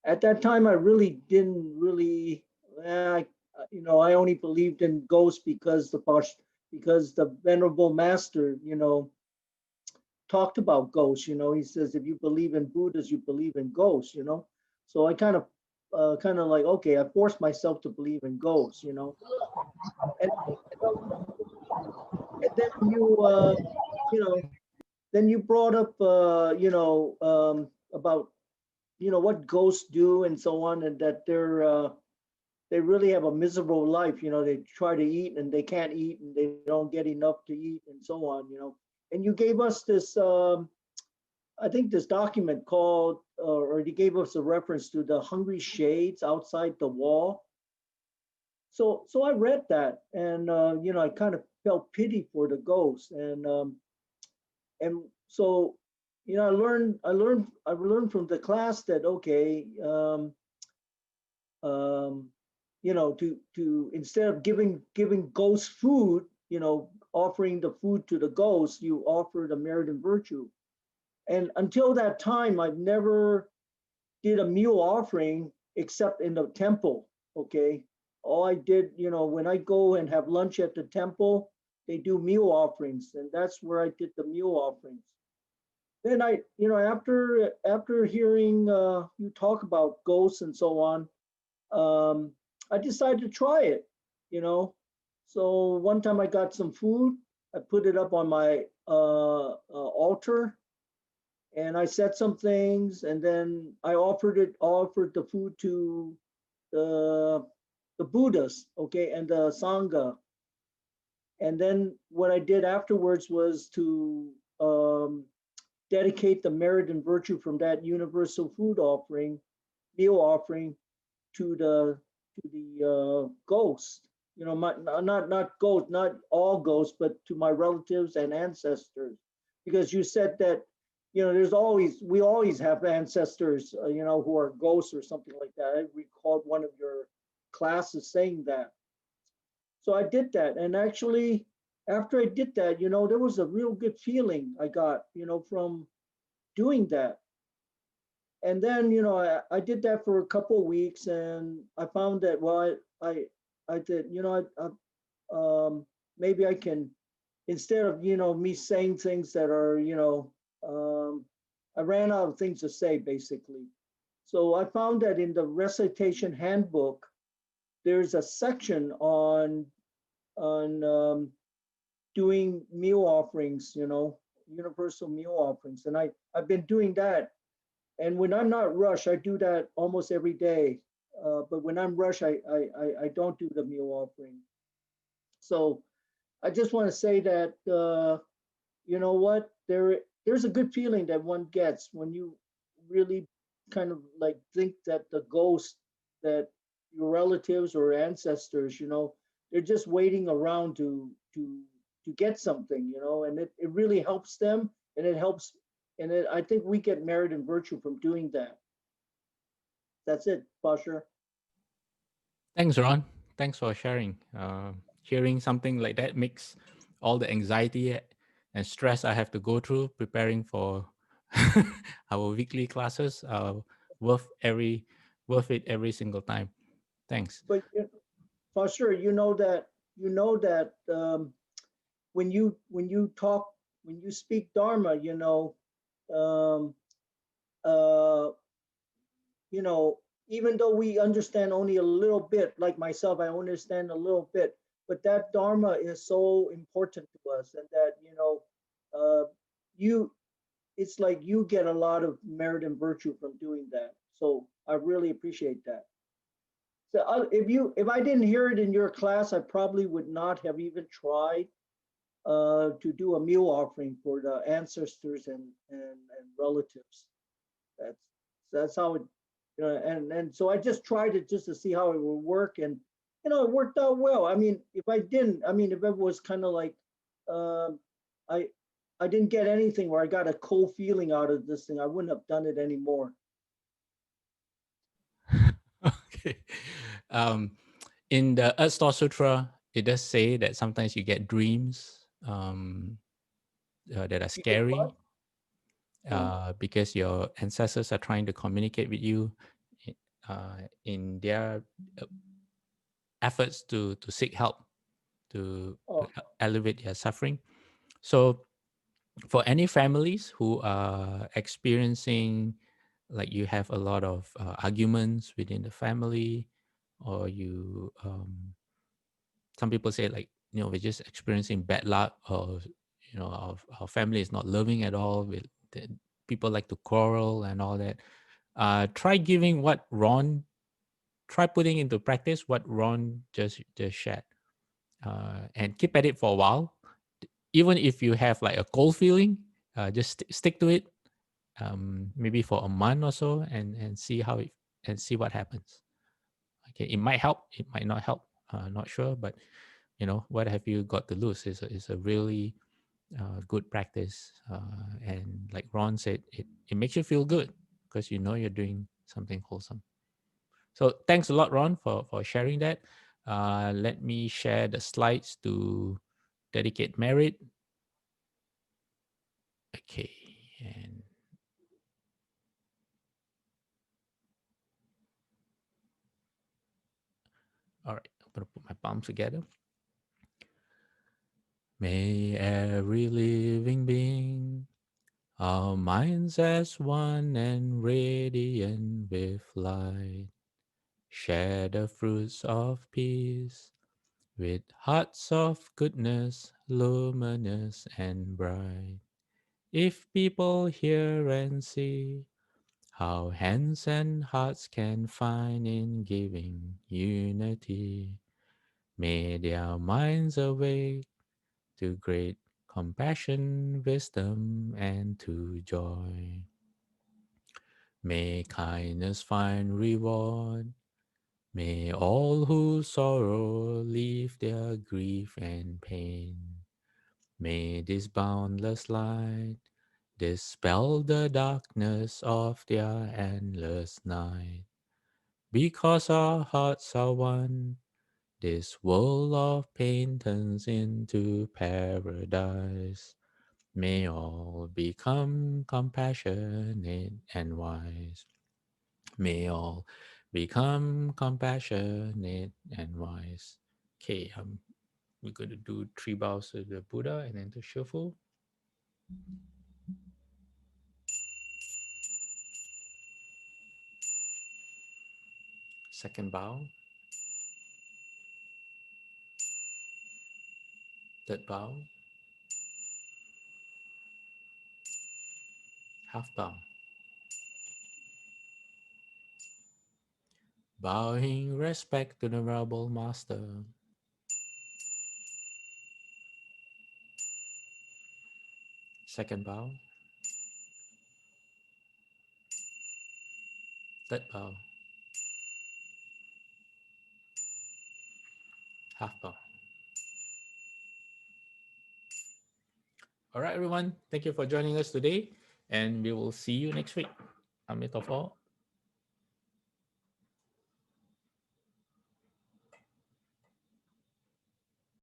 [SPEAKER 3] at that time I really didn't really, I only believed in ghosts because the venerable master, talked about ghosts. He says if you believe in Buddhas, you believe in ghosts. So I kind of like, okay, I forced myself to believe in ghosts. And, and then you know, then you brought up, about what ghosts do and so on, and that they really have a miserable life. They try to eat and they can't eat and they don't get enough to eat and so on. And you gave us this, I think this document called, or you gave us a reference to the hungry shades outside the wall. So I read that, and I kind of felt pity for the ghost, and so I learned from the class that, okay, um, to instead of giving ghosts food, offering the food to the ghost, you offer the merit and virtue. And until that time, I've never did a meal offering except in the temple. Okay, all I did, when I go and have lunch at the temple, they do meal offerings, and that's where I did the meal offerings. Then after hearing you talk about ghosts and so on, um, I decided to try it. You know, so one time I got some food, I put it up on my altar, and I said some things, and then I offered the food to the the Buddhas, okay, and the Sangha. And then what I did afterwards was to dedicate the merit and virtue from that universal food offering, meal offering, to the ghost. Not ghosts, not all ghosts, but to my relatives and ancestors, because you said that we always have ancestors, who are ghosts or something like that. I recalled one of your classes saying that. So I did that, and actually, after I did that, there was a real good feeling I got, from doing that. And then I did that for a couple of weeks, and I found that, well, I did, maybe I can, instead of me saying things that are, I ran out of things to say, basically. So I found that in the recitation handbook, there's a section on doing meal offerings, universal meal offerings, and I've been doing that. And when I'm not rushed, I do that almost every day. But when I'm rushed, I don't do the meal offering. So I just want to say that, you know what, there's a good feeling that one gets when you really kind of like think that the ghost, that your relatives or ancestors, they're just waiting around to get something, and it really helps them, and it helps, and I think we get merit and virtue from doing that. That's it, Basher.
[SPEAKER 2] Thanks, Ron. Thanks for sharing. Hearing something like that makes all the anxiety and stress I have to go through preparing for our weekly classes are worth it every single time. Thanks.
[SPEAKER 3] But for sure, you know that when you speak Dharma, um, uh, even though we understand only a little bit, like myself, I understand a little bit, but that Dharma is so important to us, and that uh, you, it's like you get a lot of merit and virtue from doing that. So I really appreciate that. So if I didn't hear it in your class, I probably would not have even tried to do a meal offering for the ancestors and relatives. That's that's how it, and so I just tried it just to see how it would work, and it worked out well. I mean, if I didn't, I mean, if it was kind of like, um, I I didn't get anything where I got a cold feeling out of this thing, I wouldn't have done it anymore.
[SPEAKER 2] Okay. Um, in the Earth Star Sutra, it does say that sometimes you get dreams that are
[SPEAKER 3] You get
[SPEAKER 2] scary
[SPEAKER 3] what? Oh,
[SPEAKER 2] because your ancestors are trying to communicate with you in their uh, efforts to seek help to
[SPEAKER 3] oh,
[SPEAKER 2] elevate their suffering. So for any families who are experiencing, like you have a lot of arguments within the family, or you some people say, like, we're just experiencing bad luck, or our family is not loving at all, people like to quarrel and all that. Try giving what Ron try putting into practice what Ron just shared, and keep at it for a while. Even if you have like a cold feeling, just stick to it, maybe for a month or so, and see how it and see what happens. Okay, it might help, it might not help. Not sure, but what have you got to lose? Is a really good practice, and like Ron said, it makes you feel good because you're doing something wholesome. So thanks a lot, Ron, for sharing that. Let me share the slides to dedicate merit. Okay, and all right, I'm gonna put my palms together. May every living being, our minds as one and radiant with light, share the fruits of peace with hearts of goodness, luminous and bright. If people hear and see how hands and hearts can find in giving unity, may their minds awake to great compassion, wisdom, and to joy. May kindness find reward. May all who sorrow leave their grief and pain. May this boundless light dispel the darkness of their endless night. Because our hearts are one, this world of pain turns into paradise. May all become compassionate and wise. May all become compassionate and wise. Okay, we're going to do 3 bows to the Buddha and then to Shufu. Second bow, third bow, half bow. Bowing respect to the Venerable Master. Second bow, third bow, half bow. All right, everyone. Thank you for joining us today, and we will see you next week. Amit of all.